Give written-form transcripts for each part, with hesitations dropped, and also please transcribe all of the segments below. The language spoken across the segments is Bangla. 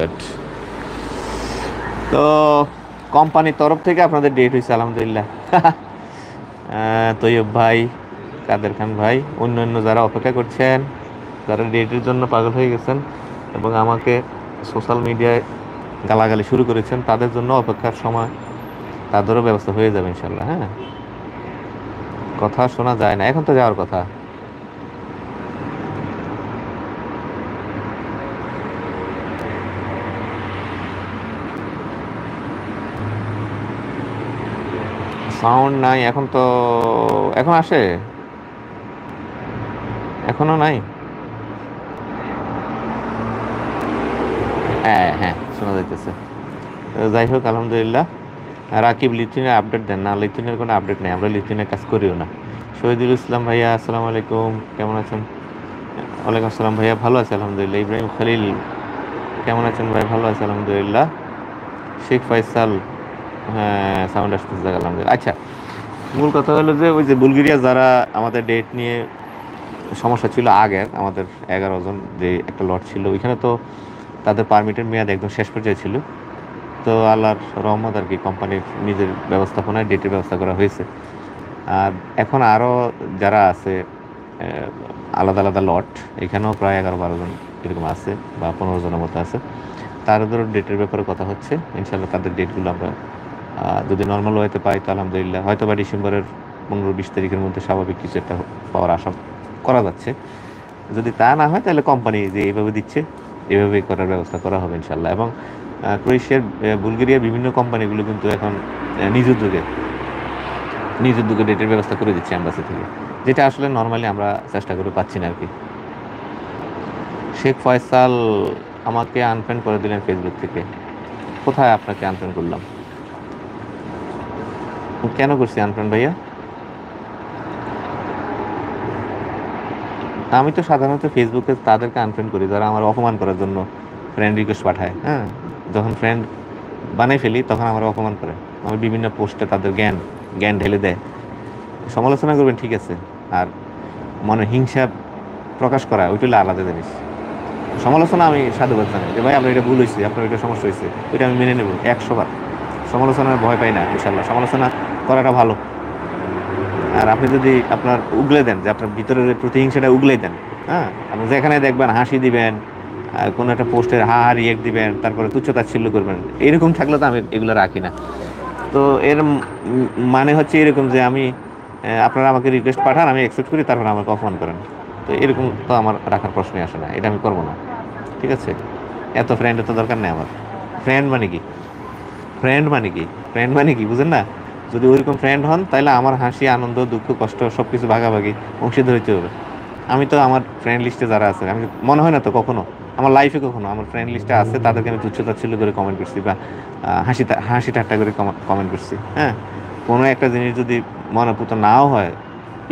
গুড। তো কোম্পানির তরফ থেকে আপনাদের ডেট হয়েছে আলহামদুলিল্লাহ। তৈয়ব ভাই, কাদের খান ভাই, অন্যান্য যারা অপেক্ষা করছেন, যারা ডেটের জন্য পাগল হয়ে গেছেন এবং আমাকে সোশ্যাল মিডিয়ায় গালাগালি শুরু করেছেন, তাদের জন্য অপেক্ষার সময় তাদেরও ব্যবস্থা হয়ে যাবে ইনশাল্লাহ। হ্যাঁ, কথা শোনা যায় না, এখন তো যাওয়ার কথা। সাউন্ড নাই এখন তো, এখন আসে, এখনো নাই। হ্যাঁ হ্যাঁ, শোনা যাইতেছে। যাই হোক আলহামদুলিল্লাহ। রাকিব লিথুনের আপডেট দেন না, লিথুনের কোনো আপডেট নেই, আমরা লিথুনের কাজ করিও না। শহীদুল ইসলাম ভাইয়া আসসালামু আলাইকুম, কেমন আছেন? ওয়ালাইকুম আসসালাম ভাইয়া, ভালো আছে আলহামদুলিল্লাহ। ইব্রাহিম খালিল কেমন আছেন ভাই? ভালো আছে আলহামদুলিল্লাহ। শেখ ফয়সাল, হ্যাঁ সাউন্ড আসতেছে আলহামদুলিল্লাহ। আচ্ছা, মূল কথা হলো যে ওই যে বুলগেরিয়া যারা আমাদের ডেট নিয়ে সমস্যা ছিল আগের, আমাদের 11 জন যে একটা লট ছিল ওইখানে, তো তাদের পারমিটের মেয়াদ একদম শেষ পর্যায়ে ছিল। তো আল্লাহর রহমত আর কি, কোম্পানির নিজের ব্যবস্থাপনায় ডেটের ব্যবস্থা করা হয়েছে। আর এখন আরও যারা আছে আলাদা আলাদা লট, এখানেও প্রায় 11-12 জন এরকম আছে, বা 15 জনের মতো আছে। তাদের ডেটের ব্যাপারে কথা হচ্ছে। ইনশাল্লাহ তাদের ডেটগুলো আমরা যদি নর্মাল ওয়েতে পাই তো আলহামদুলিল্লাহ, হয়তো বা ডিসেম্বরের 15-20 তারিখের মধ্যে স্বাভাবিক কিছু একটা পাওয়ার আশা করা যাচ্ছে। যদি তা না হয় তাহলে কোম্পানি যে এইভাবে দিচ্ছে এভাবেই করার ব্যবস্থা করা হবে ইনশাল্লাহ। এবং ক্রোয়েশিয়ার, বুলগেরিয়ার বিভিন্ন কোম্পানিগুলো কিন্তু এখন নিজ উদ্যোগে ডেটের ব্যবস্থা করে দিচ্ছে অ্যাম্বাসি থেকে, যেটা আসলে নর্মালি আমরা চেষ্টা করে পাচ্ছি না আর কি। শেখ ফয়সাল আমাকে আনফ্রেন্ড করে দিলেন ফেসবুক থেকে। কোথায় আপনাকে আনফ্রেন্ড করলাম? কেন করছি আনফ্রেন্ড ভাইয়া? আমি তো সাধারণত ফেসবুকে তাদেরকে আনফ্রেন্ড করি যারা আমার অপমান করার জন্য ফ্রেন্ড রিকোয়েস্ট পাঠায়। হ্যাঁ, যখন ফ্রেন্ড বানাই ফেলি তখন আমার অপমান করে, আমার বিভিন্ন পোস্টে তাদের জ্ঞান জ্ঞান ঢেলে দেয়। সমালোচনা করবেন ঠিক আছে, আর মনে হিংসা প্রকাশ করা ওইটা হলো আলাদা জিনিস। সমালোচনা আমি সাধুবাদ জানাই যে ভাই আপনার এটা ভুল হয়েছে, আপনার এটা সমস্যা হয়েছে, ওইটা আমি মেনে নেব 100 বার। সমালোচনার ভয় পাই না ইনশাল্লাহ, সমালোচনা করাটা ভালো। আর আপনি যদি আপনার উগলে দেন, যে আপনার ভিতরের প্রতিহিংসাটা উগলে দেন, হ্যাঁ, আপনি যেখানে দেখবেন হাসি দিবেন, কোনো একটা পোস্টের হা হা রিয়েক্ট দিবেন, তারপরে তুচ্ছ-তাচ্ছিল্য করবেন, এরকম থাকলে তো আমি এগুলো রাখি না। তো এর মানে হচ্ছে এরকম যে আমি, আপনারা আমাকে রিকোয়েস্ট পাঠান, আমি অ্যাকসেপ্ট করি, তারপর আমাকে অপমান করেন। তো এরকম তো আমার রাখার প্রশ্নই আসে না, এটা আমি করবো না। ঠিক আছে, এত ফ্রেন্ডের তো দরকার নেই আমার। ফ্রেন্ড মানে কি? ফ্রেন্ড মানে কি? ফ্রেন্ড মানে কি বুঝেন না? যদি ওইরকম ফ্রেন্ড হন তাহলে আমার হাসি আনন্দ দুঃখ কষ্ট সব কিছু ভাগাভাগি অংশীদার হইতে হবে। আমি তো আমার ফ্রেন্ড লিস্টে যারা আছে, আমি মনে হয় না তো কখনো আমার লাইফে কখনো আমার ফ্রেন্ড লিস্টে আছে তাদেরকে আমি তুচ্ছ তাচ্ছিল্য করে কমেন্ট করছি, বা হাসি ঠাট্টা করে কমেন্ট করছি। হ্যাঁ, কোনো একটা জিনিস যদি মনে পুতো নাও হয়,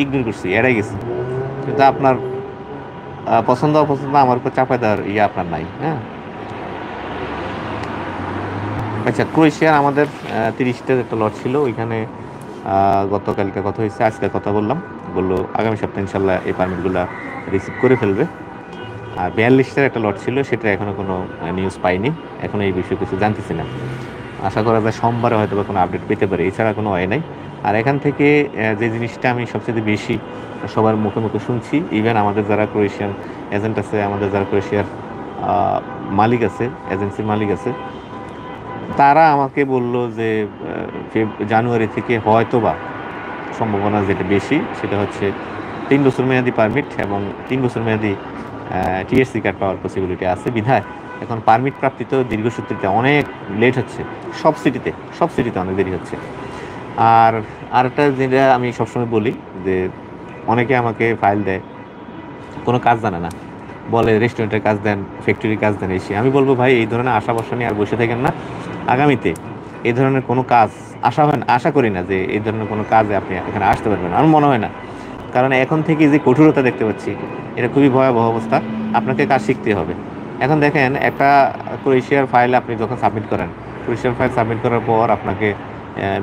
ইগনোর করছি, এড়াই গেছি। কিন্তু আপনার পছন্দ অপছন্দ আমার উপর চাপাই দেওয়ার ইয়ে আপনার নাই। হ্যাঁ, আচ্ছা, ক্রোয়েশিয়ার আমাদের 30টার একটা লট ছিল ওইখানে। গতকালকে কথা হয়েছে, আজকে কথা বললাম, বললো আগামী সপ্তাহে ইনশাল্লাহ এই পারমিটগুলো রিসিভ করে ফেলবে। আর 42টার একটা লট ছিল, সেটা এখনও কোনো নিউজ পাইনি, এখনও এই বিষয়ে কিছু জানতেছি না। আশা করা যায় সোমবারে হয়তো বা কোনো আপডেট পেতে পারে, এছাড়া কোনো ওয়ে নাই। আর এখান থেকে যে জিনিসটা আমি সবচেয়ে বেশি সবার মুখে মুখে শুনছি, ইভেন আমাদের যারা ক্রোয়েশিয়ান এজেন্ট আছে, আমাদের যারা ক্রোয়েশিয়ার মালিক আছে, এজেন্সির মালিক আছে, তারা আমাকে বলল যে জানুয়ারি থেকে হয়তোবা সম্ভাবনা যেটা বেশি সেটা হচ্ছে 3 বছর মেয়াদি পারমিট এবং 3 বছর মেয়াদি টিএসসি কার্ড পাওয়ার পসিবিলিটি আছে। বিধায় এখন পারমিট প্রাপ্তিতেও দীর্ঘসূত্রিতে অনেক লেট হচ্ছে, সব সিটিতে অনেক দেরি হচ্ছে। আর আরেকটা যেটা আমি সবসময় বলি, যে অনেকে আমাকে ফাইল দেয়, কোনো কাজ জানে না, বলে রেস্টুরেন্টের কাজ দেন, ফ্যাক্টরির কাজ দেন, এসে আমি বলবো ভাই এই ধরনের আশা ভরসা নিয়ে আর বসে থাকেন না। আগামীতে এই ধরনের কোনো কাজ আশা করি না যে এই ধরনের কোনো কাজে আপনি এখানে আসতে পারবেন, আমার মনে হয় না। কারণ এখন থেকে যে কঠোরতা দেখতে পাচ্ছি, এটা খুবই ভয়াবহ অবস্থা। আপনাকে কাজ শিখতে হবে। এখন দেখেন, একটা ক্রোয়েশিয়ার ফাইল আপনি যখন সাবমিট করেন, ক্রোয়েশিয়ার ফাইল সাবমিট করার পর আপনাকে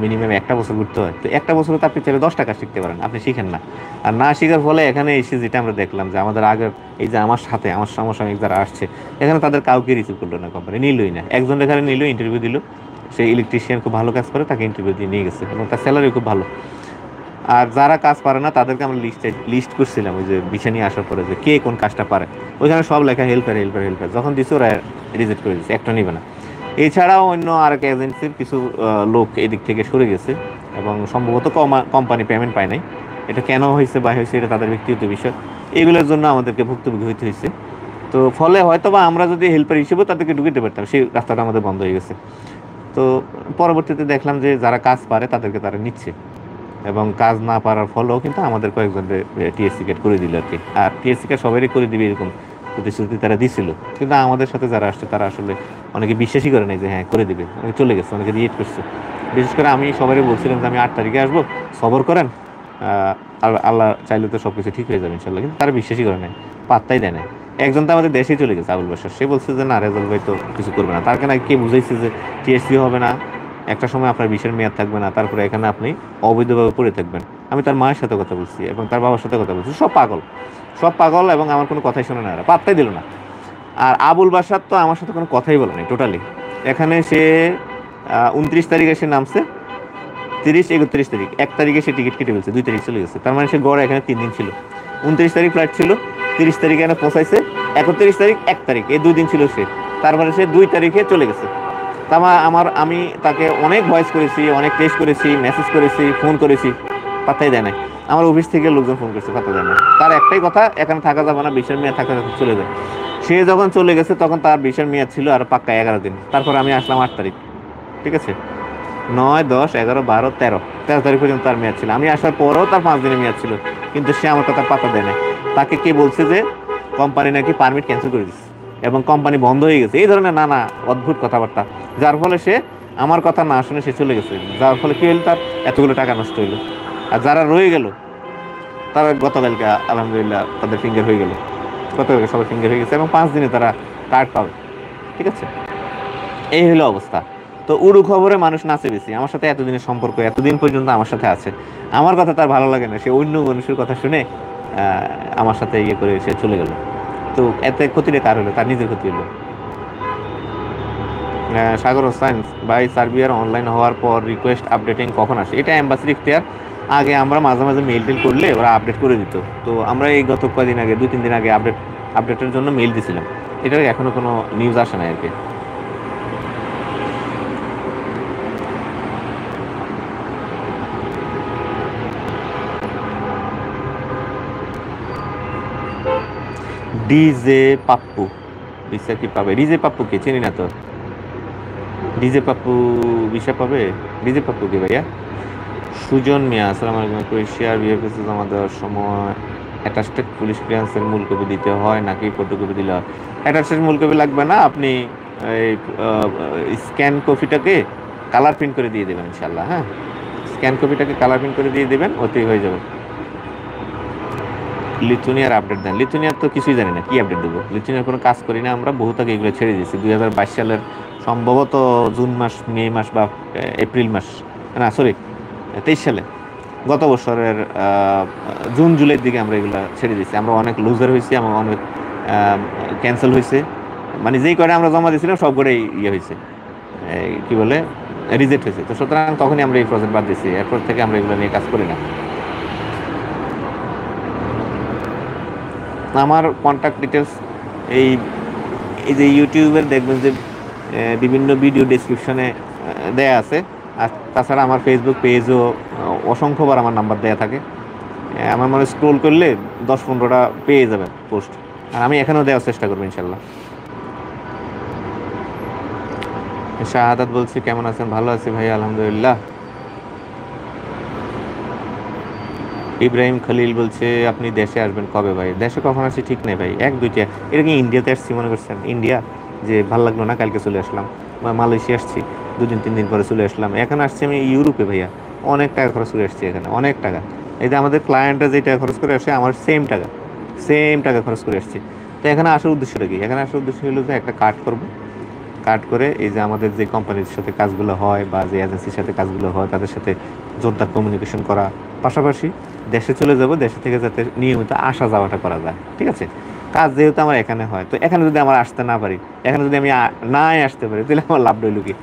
মিনিমাম একটা বছর ঘুরতে হয়। তো একটা বছরে তো আপনি চাইলে 10 টাকা শিখতে পারেন, আপনি শিখেন না। আর না শেখার ফলে এখানে এসে যেটা আমরা দেখলাম যে আমাদের আগের এই যে আমার সাথে আমার সমসাময়িক যারা আসছে, এখানে তাদের কাউকে রিসিভ করলো না কোম্পানি, নিলই না। একজন এখানে নিল, ইন্টারভিউ দিল, সেই ইলেকট্রিশিয়ান খুব ভালো কাজ করে, তাকে ইন্টারভিউ দিয়ে নিয়ে গেছে এবং তার স্যালারি খুব ভালো। আর যারা কাজ পারে না তাদেরকে আমরা লিস্ট করছিলাম ওই যে বিষয় নিয়ে আসার পরে যে কে কোন কাজটা পারে, ওইখানে সব লেখা হেল্পার হেল্পার হেল্পার, যখন দিচ্ছে ওরা রিজেক্ট করে দিচ্ছে, একটা নিবে না। এছাড়াও অন্য আরেক এজেন্সির কিছু লোক এদিক থেকে সরে গেছে এবং সম্ভবত কোম্পানি পেমেন্ট পায় নাই। এটা কেন হয়েছে বা হয়েছে এটা তাদের ব্যক্তিগত বিষয়, এগুলোর জন্য আমাদেরকে ভুক্তভোগী হইতে হয়েছে। তো ফলে হয়তো বা আমরা যদি হেল্পার হিসেবেও তাদেরকে ঢুকিতে পারতাম, সেই রাস্তাটা আমাদের বন্ধ হয়ে গেছে। তো পরবর্তীতে দেখলাম যে যারা কাজ পারে তাদেরকে তারা নিচ্ছে, এবং কাজ না পারার ফলেও কিন্তু আমাদের কয়েকজনের টিএসসি কার্ড করে দিল আর কি। আর টিএসসি কার্ড সবারই করে দিবে এরকম প্রতিশ্রুতি তারা দিছিল, কিন্তু আমাদের সাথে যারা আসছে তারা আসলে অনেকে বিশ্বাসই করে নাই যে হ্যাঁ করে দিবে, অনেকে চলে গেছে, অনেকে রিয়েট করছে। বিশেষ করে আমি সবারই বলছিলাম যে আমি 8 তারিখে আসবো, সবর করেন, আল্লাহ চাইলে তো সব কিছু ঠিক হয়ে যাবে ইনশাল্লাহ, কিন্তু তারা বিশ্বাসই করে নাই, পাত্তাই দেয় না। একজন তো আমাদের দেশেই চলে গেছে, আবুল বাসার, সে বলছে যে না রেজাল্ট ভাই তো কিছু করবে না, তার কেন কে বুঝাইছে যে টিএসসি হবে না, একটা সময় আপনার বিষের মেয়াদ থাকবে না, তারপরে এখানে আপনি অবৈধভাবে পড়ে থাকবেন। আমি তার মায়ের সাথে কথা বলছি এবং তার বাবার সাথে কথা বলছি, সব পাগল, সব পাগল, এবং আমার কোনো কথাই শোনে না, পাত্তাই দিল না। আর আবুল বাসার তো আমার সাথে কোনো কথাই বলে নাই টোটালি। এখানে সে 29 তারিখে সে নামছে, 30, 31 তারিখ, 1 তারিখে সে টিকিট কেটে ফেলছে, 2 তারিখ চলে গেছে, তার মানে সে গড় এখানে 3 দিন ছিল। 29 তারিখ ফ্লাইট ছিল, 30 তারিখে এখানে পৌঁছাইছে, 31 তারিখ 1 তারিখ এই 2 দিন ছিল সে, তারপরে সে 2 তারিখে চলে গেছে। আমি তাকে অনেক ভয়েস করেছি, অনেক টেস্ট করেছি, মেসেজ করেছি, ফোন করেছি, পাত্তাই দেয় নাই। আমার অফিস থেকে লোকজন ফোন করছে, পাত্তা দেয় না। তার একটাই কথা, এখানে থাকা যাবে না, ভিসার মেয়াদ থাকা চলে যায়। সে যখন চলে গেছে তখন তার ভিসার মেয়াদ ছিল আর পাক্কা 11 দিন। তারপর আমি আসলাম 8 তারিখ, ঠিক আছে, 9, 10, 11, 12, 13 তারিখ পর্যন্ত তার মেয়াদ ছিল। আমি আসার পরেও তার 5 দিনের মেয়াদ ছিল, কিন্তু সে আমার কথা পাত্তা দেয় না। তাকে কে বলছে যে কোম্পানি নাকি পারমিট ক্যান্সেল করে দিচ্ছে এবং কোম্পানি বন্ধ হয়ে গেছে, এই ধরনের নানা অদ্ভুত কথাবার্তা, যার ফলে সে আমার কথা না শুনে সে চলে গেছে। যার ফলে কি হলো, তার এতগুলো টাকা নষ্ট হইলো। আর যারা রয়ে গেল তারা গতকালকে আলহামদুলিল্লাহ তাদের ফিঙ্গার হয়ে গেল, গতকালকে সবাই ফিঙ্গার হয়ে গেছে এবং 5 দিনে তারা কার্ড পাবে, ঠিক আছে। এই হলো অবস্থা। তো উড়ু খবরে মানুষ নাচে বেশি, আমার সাথে এতদিনের সম্পর্ক, এতদিন পর্যন্ত আমার সাথে আছে, আমার কথা তার ভালো লাগে না, সে অন্য মানুষের কথা শুনে আমার সাথে ইয়ে করে সে চলে গেল। তো এতে ক্ষতিটা কার হলো, তার নিজের ক্ষতি হলো। সাগর হোসেন ভাই, সার্বিয়ার অনলাইন হওয়ার পর রিকোয়েস্ট আপডেটিং কখন আসে? এটা এম্বাসির ইখতিয়ার। আগে আমরা মাঝে মাঝে মেইল টেল করলে ওরা আপডেট করে দিত। তো আমরা এই গত কয়েকদিন আগে, 2-3 দিন আগে আপডেটের জন্য মেইল দিছিলাম। এটার এখনো কোনো নিউজ আসে না আর কি। ডিজে পাপ্পু ভিসা কি পাবে? ডিজে পাপ্পু কে চিনি না তো। ডিজে পাপ্পু ভিসা পাবে? ডিজে পাপ্পু কে ভাইয়া? সুজন মিয়া, আসসালামু আলাইকুম। ক্রোয়েশিয়ার বিএফএসে জমা দেওয়ার সময় অ্যাটাস্টেড পুলিশ ক্লিয়ারেন্সের মূল কপি দিতে হয় নাকি ফটোকপি দিলে হয়? অ্যাটাস্টেড মূল কপি লাগবে না, আপনি এই স্ক্যান কপিটাকে কালার প্রিন্ট করে দিয়ে দেবেন ইনশাল্লাহ। হ্যাঁ, স্ক্যান কপিটাকে কালার প্রিন্ট করে দিয়ে দেবেন, ওতেই হয়ে যাবে। লিথুনিয়ার আপডেট দেন। লিথুনিয়ার তো কিছুই জানি না, কি আপডেট দেবো? লিথুনিয়ার কোনো কাজ করি না আমরা, বহুত আগে এগুলো ছেড়ে দিয়েছি। 2022 সালের সম্ভবত জুন মাস, মে মাস বা এপ্রিল মাস, না সরি 23 সালে, গত বছরের জুন জুলাইয়ের দিকে আমরা এগুলো ছেড়ে দিয়েছি। আমরা অনেক লুজার হয়েছি, আমার অনেক ক্যান্সেল হয়েছে, মানে যেই কটা আমরা জমা দিয়েছিলাম সব কটাই ইয়ে হয়েছে, কি বলে, রিজেক্ট হয়েছে। তো সুতরাং তখনই আমরা এই প্রজেক্ট বাদ দিয়েছি, এরপর থেকে আমরা এগুলো নিয়ে কাজ করি না। আমার কন্ট্যাক্ট ডিটেলস এই এই যে ইউটিউবের দেখবেন যে বিভিন্ন ভিডিও ডেসক্রিপশনে দেয়া আছে। আর তাছাড়া আমার ফেসবুক পেজও অসংখ্যবার আমার নাম্বার দেয়া থাকে। আমার মনে স্ক্রোল করলে 10-15টা পেয়ে যাবেন পোস্ট, আর আমি এখানেও দেওয়ার চেষ্টা করবো ইনশাল্লাহ। শাহাদাত বলছি, কেমন আছেন? ভালো আছি ভাই, আলহামদুলিল্লাহ। ইব্রাহিম খলিল বলছে, আপনি দেশে আসবেন কবে ভাই? দেশে কখন আসি ঠিক নেই ভাই, 1-2টা। এটা কি ইন্ডিয়াতে আসছি মনে করছেন? ইন্ডিয়া যে ভালো লাগলো না, কালকে চলে আসলাম। বা মালয়েশিয়া আসছি, 2-3 দিন পরে চলে আসলাম। এখন আসছি আমি ইউরোপে ভাইয়া, অনেক টাকা খরচ করে আসছি এখানে, অনেক টাকা। এই যে আমাদের ক্লায়েন্টরা যে টাকা খরচ করে আসে, আমার সেম টাকা খরচ করে আসছি। তো এখানে আসার উদ্দেশ্যটা কি? এখানে আসার উদ্দেশ্য হলো যে একটা কার্ড করবো, কাট করে এই যে আমাদের যে কোম্পানির সাথে কাজগুলো হয় বা যে এজেন্সির সাথে কাজগুলো হয় তাদের সাথে জোরদার কমিউনিকেশন করা, পাশাপাশি দেশে চলে যাব, দেশে থেকে যাতে নিয়মিত আসা যাওয়াটা করা যায়। ঠিক আছে, কাজ যেহেতু আমার এখানে হয়, তো এখানে যদি আমার আসতে না পারি, এখানে যদি আমি নাই আসতে পারি, তাহলে আমার লাভ রইল কি?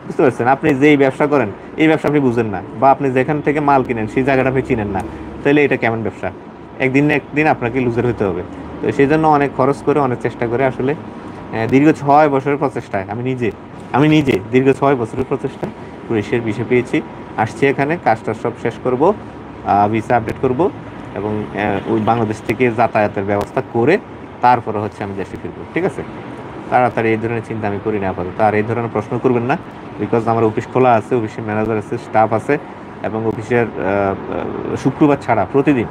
বুঝতে পারছেন? আপনি যেই ব্যবসা করেন এই ব্যবসা আপনি বুঝেন না, বা আপনি যেখান থেকে মাল কিনেন সেই জায়গাটা আপনি চিনেন না, তাহলে এটা কেমন ব্যবসা? একদিন না একদিন আপনাকে লুজার হতে হবে। তো সেই জন্য অনেক খরচ করে, অনেক চেষ্টা করে আসলে দীর্ঘ 6 বছরের প্রচেষ্টায় আমি নিজে দীর্ঘ 6 বছরের প্রচেষ্টায় পুলিশের বিষয় পেয়েছি। আসছি এখানে, কাজটা সব শেষ করব, ভিসা আপডেট করব, এবং ওই বাংলাদেশ থেকে যাতায়াতের ব্যবস্থা করে তারপরে হচ্ছে আমি দেশে ফিরবো। ঠিক আছে, তাড়াতাড়ি এই ধরনের চিন্তা আমি করি না আপাতত। আর এই ধরনের প্রশ্ন করবেন না, বিকজ আমার অফিস খোলা আছে, অফিসের ম্যানেজার আছে, স্টাফ আছে, এবং অফিসের শুক্রবার ছাড়া প্রতিদিন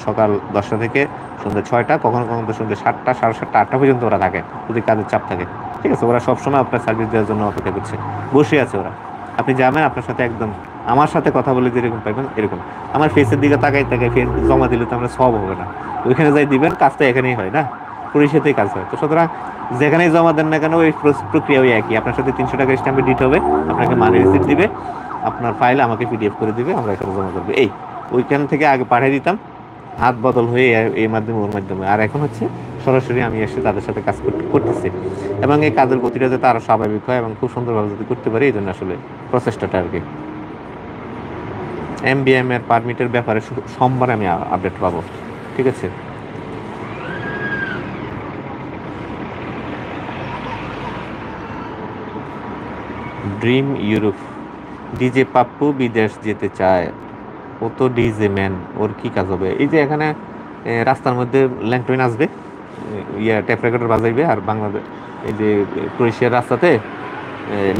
সকাল 10টা থেকে সন্ধ্যা 6টা, কখনো কখনো তো সন্ধ্যা 7টা, 7:30, 8টা পর্যন্ত ওরা থাকে, যদি কাজের চাপ থাকে। ঠিক আছে, ওরা সবসময় আপনার সার্ভিস দেওয়ার জন্য অপেক্ষা করছে, বসে আছে ওরা। আপনি যাবেন, আপনার সাথে একদম আমার সাথে কথা বলে যেরকম পাইবেন এরকম। আমার ফেসের দিকে তাকাই তাকাই ফেস জমা দিলে তো আমরা সব হবে না, ওইখানে যাই দিবেন, কাজটা এখানেই হয় না, পুলিশেতেই কাজ হয়। তো সুতরাং যেখানেই জমা দেন না কেন ওই প্রক্রিয়া ওই একই। আপনার সাথে 300 টাকা স্ট্যাম্পে দিতে হবে, আপনাকে মানি রিসিপ্ট দিবে, আপনার ফাইল আমাকে পিডিএফ করে দিবে, আমরা এখানে জমা করবো। এই ওইখান থেকে আগে পাঠিয়ে দিতাম, হাত বদল হয়ে এই মাধ্যমে ওর মাধ্যমে, আর এখন হচ্ছে সরাসরি আমি এসে তাদের সাথে কাজ করতেছি। এবং এই কাজের গতিটা যাতে আরও স্বাভাবিক হয় এবং খুব সুন্দরভাবে যদি করতে পারি, এই জন্য আসলে প্রচেষ্টাটা আর কি। এমবিএম এর পারমিটের ব্যাপারে সোমবার আমি আপডেট পাবো। ঠিক আছে, ড্রিম ইউরোপ, ডিজে পাপ্পু বিদেশ যেতে চায়, ও তো ডিজে ম্যান, ওর কি কাজ হবে? এই যে এখানে রাস্তার মধ্যে ল্যাংটোইন আসবে, ট্যাপ রেকর্ডার বাজাইবে, আর বাংলাদেশ এই যে ক্রোয়েশিয়ার রাস্তাতে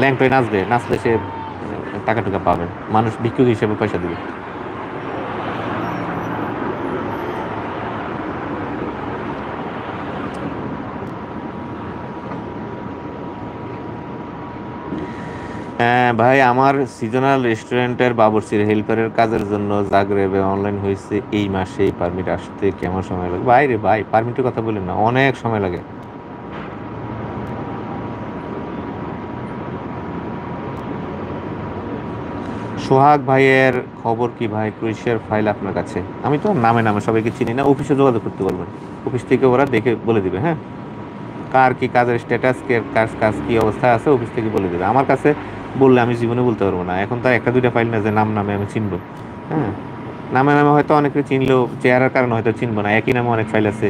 ল্যাংটোইন আসবে, নাচলে সে টাকা টুকা পাবে, মানুষ ভিক্ষুক হিসেবে পয়সা দিবে। ভাই, আমার সিজনাল রেস্টুরেন্টের বাবুর্চির হেল্পারের কাজের জন্য জাগরেবে অনলাইন হয়েছে এই মাসে। পারমিট আসতে কেমন সময় লাগে? ভাই রে ভাই, পারমিটের কথা বলেন না, অনেক সময় লাগে। সোহাগ ভাইয়ের খবর কি ভাই? ক্রোয়েশিয়ার ফাইল আপনার কাছে? আমি তো নামে নামে সবাইকে চিনি না, অফিসে যোগাযোগ করতে বলবেন, অফিস থেকে ওরা দেখে বলে দিবে। হ্যাঁ, কার কি কাজের স্ট্যাটাস, কে কাজ কাজ কি অবস্থায় আছে, অফিস থেকে বলে দেবে। আমার কাছে বললে আমি জীবনে বলতে পারবো না। এখন তার একটা দুইটা ফাইল না যে নাম নামে আমি চিনবো। হ্যাঁ, নামে নামে হয়তো অনেকে চিনলেও চেহারার কারণে হয়তো চিনবো না, একই নামে অনেক ফাইল আছে।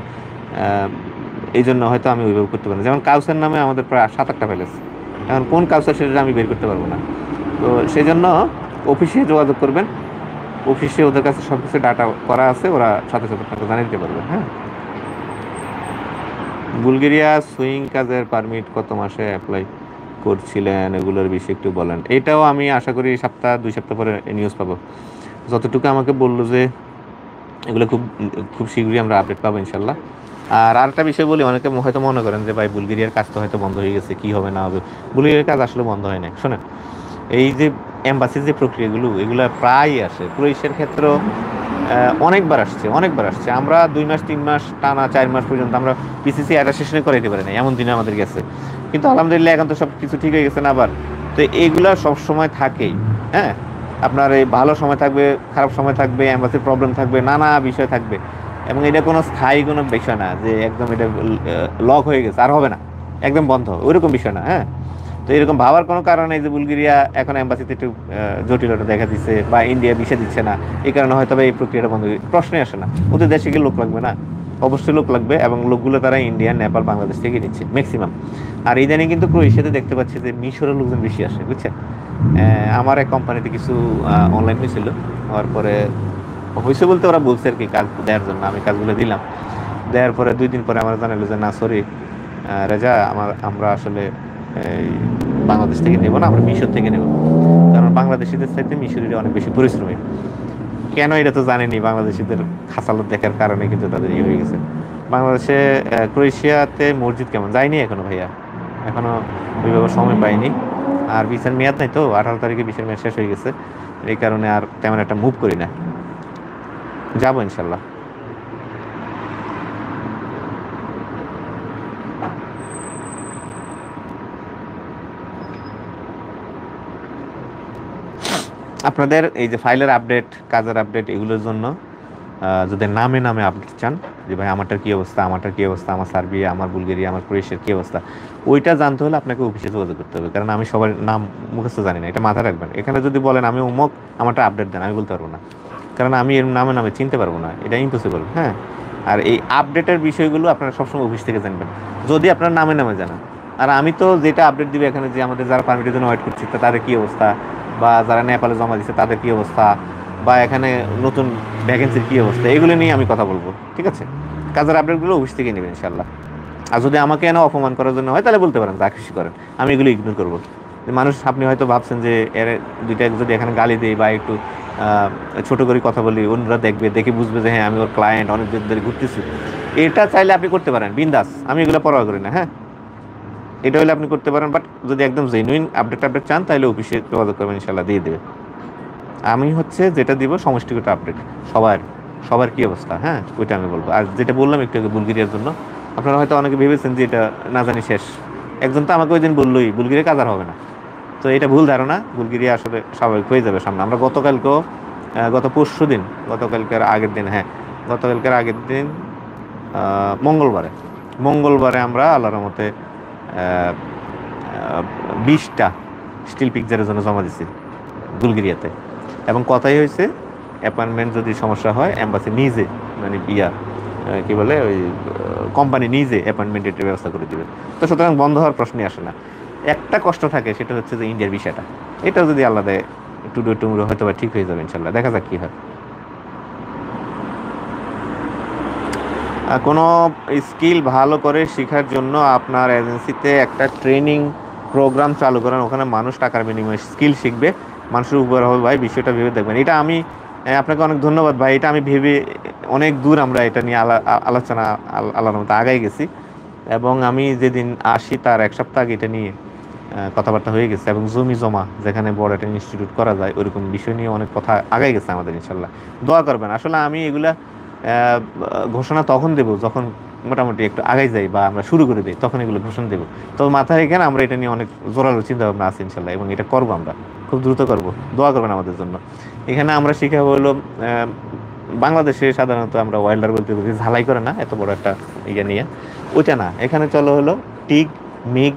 এই জন্য হয়তো আমি ওইভাবে করতে পারি না। যেমন কাউসার নামে আমাদের প্রায় 7-8টা ফাইল আছে, এখন কোন কাউসার সেটা আমি বের করতে পারবো না। তো সেই জন্য অফিসে যোগাযোগ করবেন, অফিসে ওদের কাছে সব কিছু ডাটা করা আছে, ওরা সাথে সাথে আপনাকে জানিয়ে দিতে পারবে। হ্যাঁ, বুলগেরিয়া সুইং কাজের পারমিট কত মাসে অ্যাপ্লাই করছিলেন, এগুলোর বিষয়ে একটু বলেন। এটাও আমি আশা করি 2 সপ্তাহ পরে নিউজ পাবো। যতটুকু আমাকে বললো যে এগুলো খুব খুব শীঘ্রই আমরা আপডেট পাবো ইনশাল্লাহ। আর আরেকটা বিষয় বলি, অনেকে হয়তো মনে করেন যে ভাই বুলগেরিয়ার কাজ তো হয়তো বন্ধ হয়ে গেছে, কি হবে না হবে। বুলগেরিয়ার কাজ আসলে বন্ধ হয় না। শোনেন, এই যে এম্বাসির যে প্রক্রিয়াগুলো, এগুলো প্রায়ই আসে। ক্রোয়েশিয়ার ক্ষেত্রেও অনেকবার আসছে। আমরা 2 মাস 3 মাস টানা 4 মাস পর্যন্ত আমরা পিসিসি অ্যাটাস্টেশন করাইতে পারি না, এমন দিনে আমাদের গেছে। কিন্তু আলহামদুলিল্লাহ এখন তো সব কিছু ঠিক হয়ে গেছে না আবার। তো এইগুলা সব সময় থাকেই। হ্যাঁ, আপনার এই ভালো সময় থাকবে, খারাপ সময় থাকবে, এম্বাসির প্রবলেম থাকবে, নানা বিষয় থাকবে। এবং এটা কোনো স্থায়ী কোনো বিষয় না যে একদম এটা লক হয়ে গেছে আর হবে না, একদম বন্ধ, ওইরকম বিষয় না। হ্যাঁ, তো এরকম ভাবার কোনো কারণ নেই যে বুলগেরিয়া এখন এম্বাসিতে একটু জটিলতা দেখা দিচ্ছে বা ইন্ডিয়া ভিসা দিচ্ছে না, এই কারণে হয়তো এই প্রক্রিয়াটা বন্ধ হয়ে, প্রশ্নে আসে না। ওদের দেশে গিয়ে লোক লাগবে না? অবশ্যই লোক লাগবে, এবং লোকগুলো তারা ইন্ডিয়া, নেপাল, বাংলাদেশ থেকে নিচ্ছে ম্যাক্সিমাম। আর ইদানিং কিন্তু ক্রোয়েশিয়াতে দেখতে পাচ্ছি যে মিশরের লোকজন বেশি আসে, বুঝছেন? আমার এক কোম্পানিতে কিছু অনলাইন হয়েছিল, হওয়ার পরে হয়েছে বলতে ওরা বলছে আর কি কাজ দেওয়ার জন্য, আমি কাজগুলো দিলাম। দেওয়ার পরে 2 দিন পরে আমার জানালো যে না সরি রেজা, আমরা আসলে এই বাংলাদেশ থেকে নেব না, আমরা মিশর থেকে নেব। কারণ বাংলাদেশিদের চাইতে মিশরিরা অনেক বেশি পরিশ্রমী। কেন এটা তো জানেনি, বাংলাদেশিদের খাসালত দেখার কারণে কিন্তু তাদের ইয়ে হয়ে গেছে। বাংলাদেশে ক্রোয়েশিয়াতে মসজিদ কেমন যায়নি এখনো ভাইয়া, এখনো ওইভাবে সময় পাইনি। আর ভিসার মেয়াদ নাই তো, 18 তারিখে ভিসার মেয়াদ শেষ হয়ে গেছে, এই কারণে আর তেমন একটা মুভ করি না। যাবো ইনশাল্লাহ। আপনাদের এই যে ফাইলের আপডেট, কাজের আপডেট, এগুলোর জন্য যদি নামে নামে আপডেট চান, যে ভাই আমারটার কী অবস্থা, আমারটার কী অবস্থা, আমার সার্বিয়া, আমার বুলগেরিয়া, আমার ক্রোয়েশিয়ার কী অবস্থা, ওইটা জানতে হলে আপনাকে অফিসে যোগাযোগ করতে হবে। কারণ আমি সবার নাম মুখস্থ জানি না, এটা মাথায় রাখবেন। এখানে যদি বলেন আমি অমুক, আমারটা আপডেট দেন, আমি বলতে পারবো না, কারণ আমি এর নামে নামে চিনতে পারবো না, এটা ইম্পসিবল। হ্যাঁ, আর এই আপডেটের বিষয়গুলো আপনারা সবসময় অফিস থেকে জানবেন, যদি আপনার নামে নামে জানান। আর আমি তো যেটা আপডেট দিবে এখানে, যে আমাদের যারা পারমিটের জন্য ওয়েট করছে তাদের কী অবস্থা, বা যারা নেপালে জমা দিচ্ছে তাদের কী অবস্থা, বা এখানে নতুন ভ্যাকেন্সির কী অবস্থা, এগুলো নিয়ে আমি কথা বলবো। ঠিক আছে, কাজের আপডেটগুলো অফিস থেকে নেবেন ইনশাল্লাহ। আর যদি আমাকে এনে অপমান করার জন্য হয় তাহলে বলতে পারেন, যা খুশি করেন, আমি এগুলো ইগনোর করবো। মানুষ, আপনি হয়তো ভাবছেন যে এর দুইটা যদি এখানে গালি দিই বা একটু ছোটো করে কথা বলি, অন্যরা দেখবে, দেখে বুঝবে যে হ্যাঁ আমি ওর ক্লায়েন্ট, অনেক দিন ধরে ঘুরতেছি, এটা চাইলে আপনি করতে পারেন বিন্দাস, আমি এগুলো পরোয়া করি না। হ্যাঁ, এটা হলে আপনি করতে পারেন, বাট যদি একদম জেনুইন আপডেট চান তাহলে অফিসে যোগাযোগ করবেন, ইনশাল্লাহ দিয়ে দেবে। আমি হচ্ছে যেটা দিব সমষ্টিগত আপডেট, সবার সবার কী অবস্থা, হ্যাঁ ওইটা আমি বলবো। আর যেটা বললাম একটু আগে বুলগেরিয়ার জন্য, আপনারা হয়তো অনেকে ভেবেছেন যে এটা না জানি শেষ। একজন তো আমাকে ওই দিন বললোই বুলগেরিয়া কাজ আর হবে না, তো এটা ভুল ধারণা। বুলগেরিয়া আসলে স্বাভাবিক হয়ে যাবে সামনে। আমরা গতকালকেও, গত পরশু দিন, গতকালকের আগের দিন, হ্যাঁ গতকালকের আগের দিন মঙ্গলবারে আমরা আল্লাহর রহমতে 20টা স্টিল পিকচারের জন্য জমা দিছি বুলগেরিয়াতে। এবং কথাই হয়েছে, অ্যাপয়েন্টমেন্ট যদি সমস্যা হয় এম্বাসি নিজে, মানে কি বলে ওই কোম্পানি নিজে অ্যাপয়েন্টমেন্ট ডেটের ব্যবস্থা করে দেবে। তো সুতরাং বন্ধ হওয়ার প্রশ্নই আসে না। একটা কষ্ট থাকে, সেটা হচ্ছে যে ইন্ডিয়ার বিষয়টা, এটা যদি আল্লাহ দেয় টুডো টুমরো হয়তো বা ঠিক হয়ে যাবে ইনশাল্লাহ, দেখা যাক কী হয়। কোনো স্কিল ভালো করে শেখার জন্য আপনার এজেন্সিতে একটা ট্রেনিং প্রোগ্রাম চালু করেন, ওখানে মানুষ টাকার বিনিময়ে স্কিল শিখবে, মানুষের উপকার হবে। ভাই বিষয়টা ভেবে দেখবেন। এটা আমি আপনাকে অনেক ধন্যবাদ ভাই, এটা আমি ভেবে অনেক দূর আমরা এটা নিয়ে আলোচনা আল্লাহর মতো আগাই গেছি। এবং আমি যেদিন আসি তার এক সপ্তাহ আগে এটা নিয়ে কথাবার্তা হয়ে গেছে, এবং জমি জমা যেখানে বড় একটা ইনস্টিটিউট করা যায় ওইরকম বিষয় নিয়ে অনেক কথা আগাই গেছে আমাদের, ইনশাল্লাহ দোয়া করবেন। আসলে আমি এগুলা ঘোষণা তখন দেব যখন মোটামুটি একটু আগাই যাই বা আমরা শুরু করে দিই, তখন এগুলো ঘোষণা দেবো। তো মাথায় রেখে আমরা এটা নিয়ে অনেক জোরালো চিন্তা ভাবনা আছে ইনশাল্লাহ, এবং এটা করবো, আমরা খুব দ্রুত করব। দোয়া করবেন আমাদের জন্য। এখানে আমরা শিখাবো হলো বাংলাদেশে সাধারণত আমরা ওয়েল্ডার বলতে বুঝি ঝালাই করে না, এত বড় একটা ইয়ে নিয়ে, ওইটা না। এখানে চলো হলো টিগ, মিগ।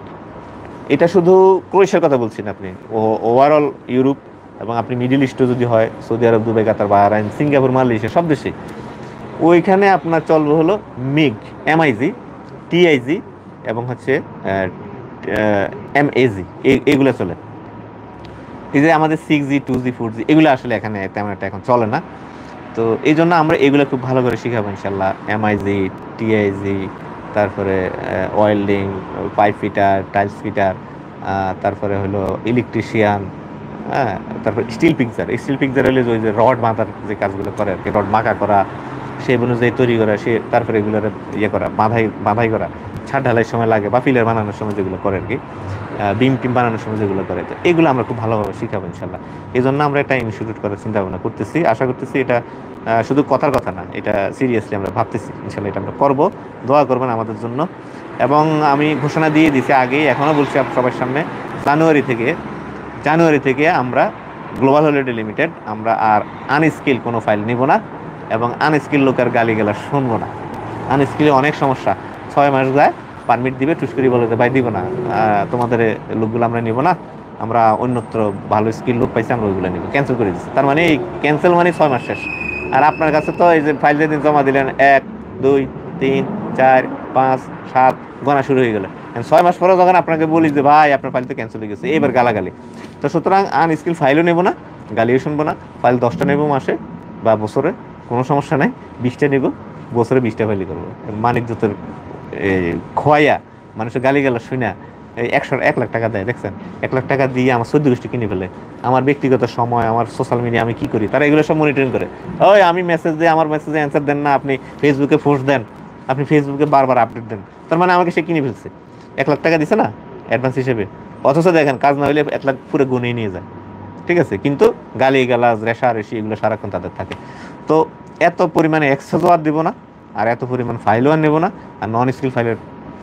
এটা শুধু ক্রোয়েশিয়ার কথা বলছেন আপনি, ওভারঅল ইউরোপ, এবং আপনি মিডিল ইস্টও যদি হয়, সৌদি আরব, দুবাই, কাতার, বাহরাইন, সিঙ্গাপুর, মালয়েশিয়া, সব দেশে ওইখানে আপনার চলবে হলো মিগ, এমআইজি, টিআইজি, এবং হচ্ছে এমএজি, এইগুলো চলে। এই যে আমাদের 6G, 2G, 4G এগুলো আসলে এখানে তেমন একটা এখন চলে না। তো এই জন্য আমরা এগুলো খুব ভালো করে শেখাবো ইনশাল্লাহ। এমআইজি, টিআইজি, তারপরে welding, pipe fitter, tiles fitter, তারপরে হলো ইলেকট্রিশিয়ান, হ্যাঁ, তারপরে স্টিল পিকচার। স্টিল পিকচার হলে ওই যে রড বাঁধার যে কাজগুলো করে আর কি, রড মাকা করা, সেই অনুযায়ী তৈরি করা, সে তারপরে এগুলোর ইয়ে করা, বাঁধাই করা, ছাদ ঢালাইয়ের সময় লাগে, বা পিলার বানানোর সময় যেগুলো করে আর কি, বিম টিম বানানোর সময় যেগুলো করে, তো এগুলো আমরা খুব ভালোভাবে শিখাবো ইনশাল্লাহ। এই জন্য আমরা একটা ইনস্টিটিউট করার চিন্তা ভাবনা করতেছি, আশা করতেছি এটা শুধু কথার কথা না, এটা সিরিয়াসলি আমরা ভাবতেছি ইনশাল্লাহ, এটা আমরা করবো। দোয়া করবেন আমাদের জন্য। এবং আমি ঘোষণা দিয়ে দিছি আগেই, এখনও বলছি সবার সামনে, জানুয়ারি থেকে আমরা গ্লোবাল হলিডে লিমিটেড আমরা আর আনস্কিল কোনো ফাইল নিব না, এবং আনস্কিল লোকের গালিগালাজ শুনবো না। আনস্কিলে অনেক সমস্যা, 6 মাস যায়, পারমিট দিবে, টুস্করি বলে যে ভাই দিব না, তোমাদের লোকগুলো আমরা নিব না, আমরা অন্যত্র ভালো স্কিল লোক পাইছি, আমরা ওইগুলো নিব, ক্যান্সেল করে দিচ্ছি। তার মানে এই ক্যান্সেল মানে 6 মাস শেষ। আর আপনার কাছে তো এই যে ফাইল যেদিন জমা দিলেন 1, 2, 3, 4, 5, 7 গণা শুরু হয়ে গেল, 6 মাস পরে যখন আপনাকে বলি যে ভাই আপনার ফাইল তো ক্যান্সেল হয়ে গেছে, এবার গালাগালি। তো সুতরাং আনস্কিল ফাইলও নেব না, গালিও শুনবো না। ফাইল 10টা নেব মাসে বা বছরে, কোনো সমস্যা নাই, 20টা নেব, বছরে 20টা ফাইলই করবো। মানিক যুতের খোয়াইয়া মানুষের গালিগালাজ শুনে এই 1 লাখ টাকা দেয়, দেখছেন? 1 লাখ টাকা দিয়ে আমার 14 গোষ্ঠী কিনে ফেলে। আমার ব্যক্তিগত সময়, আমার সোশ্যাল মিডিয়া আমি কি করি, তারা এগুলো সব মনিটরিং করে। ওই আমি মেসেজ দিই, আমার মেসেজে অ্যান্সার দেন না, আপনি ফেসবুকে পোস্ট দেন, আপনি ফেসবুকে বারবার আপডেট দেন, তার মানে আমাকে সে কিনে ফেলছে। 1 লাখ টাকা দিছে না অ্যাডভান্স হিসেবে, অথচ দেখেন কাজ না হলে 1 লাখ পুরো গুনেই নিয়ে যায়। ঠিক আছে, কিন্তু গালিগালাজ, রেশারেশি এগুলো সারাক্ষণ তাদের থাকে। তো এত পরিমাণে এক্সেসও আর দিব না, আর এত পরিমাণ ফাইলও আর নেব না, আর নন স্কিল ফাইলের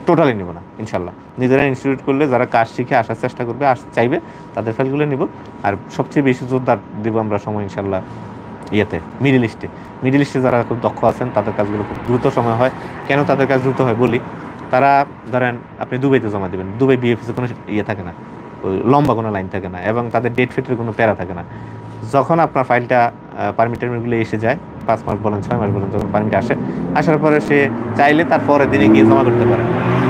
টোটালি নিব না ইনশাল্লাহ। নিজেরা ইনস্টিটিউট করলে যারা কাজ শিখে আসার চেষ্টা করবে, চাইবে, তাদের ফাইলগুলো নিব। আর সবচেয়ে বেশি জোরদার দিব আমরা সময় ইনশাল্লাহ ইয়েতে, মিডল ইস্টে। মিডল ইস্টে যারা খুব দক্ষ আছেন তাদের কাজগুলো খুব দ্রুত সময় হয়। কেন তাদের কাজ দ্রুত হয় বলি, তারা ধরেন আপনি দুবাইতে জমা দেবেন, দুবাই বিএফএসে কোনো ইয়ে থাকে না, ওই লম্বা কোনো লাইন থাকে না, এবং তাদের ডেট ফেটের কোনো প্যারা থাকে না। যখন আপনার ফাইলটা পারমিট টারমিটগুলো এসে যায়, 5 মাস বলেন 6 মাস বলেন, যখন পারমিট আসে, আসার পরে সে চাইলে তার পরের দিনে গিয়ে জমা করতে পারে।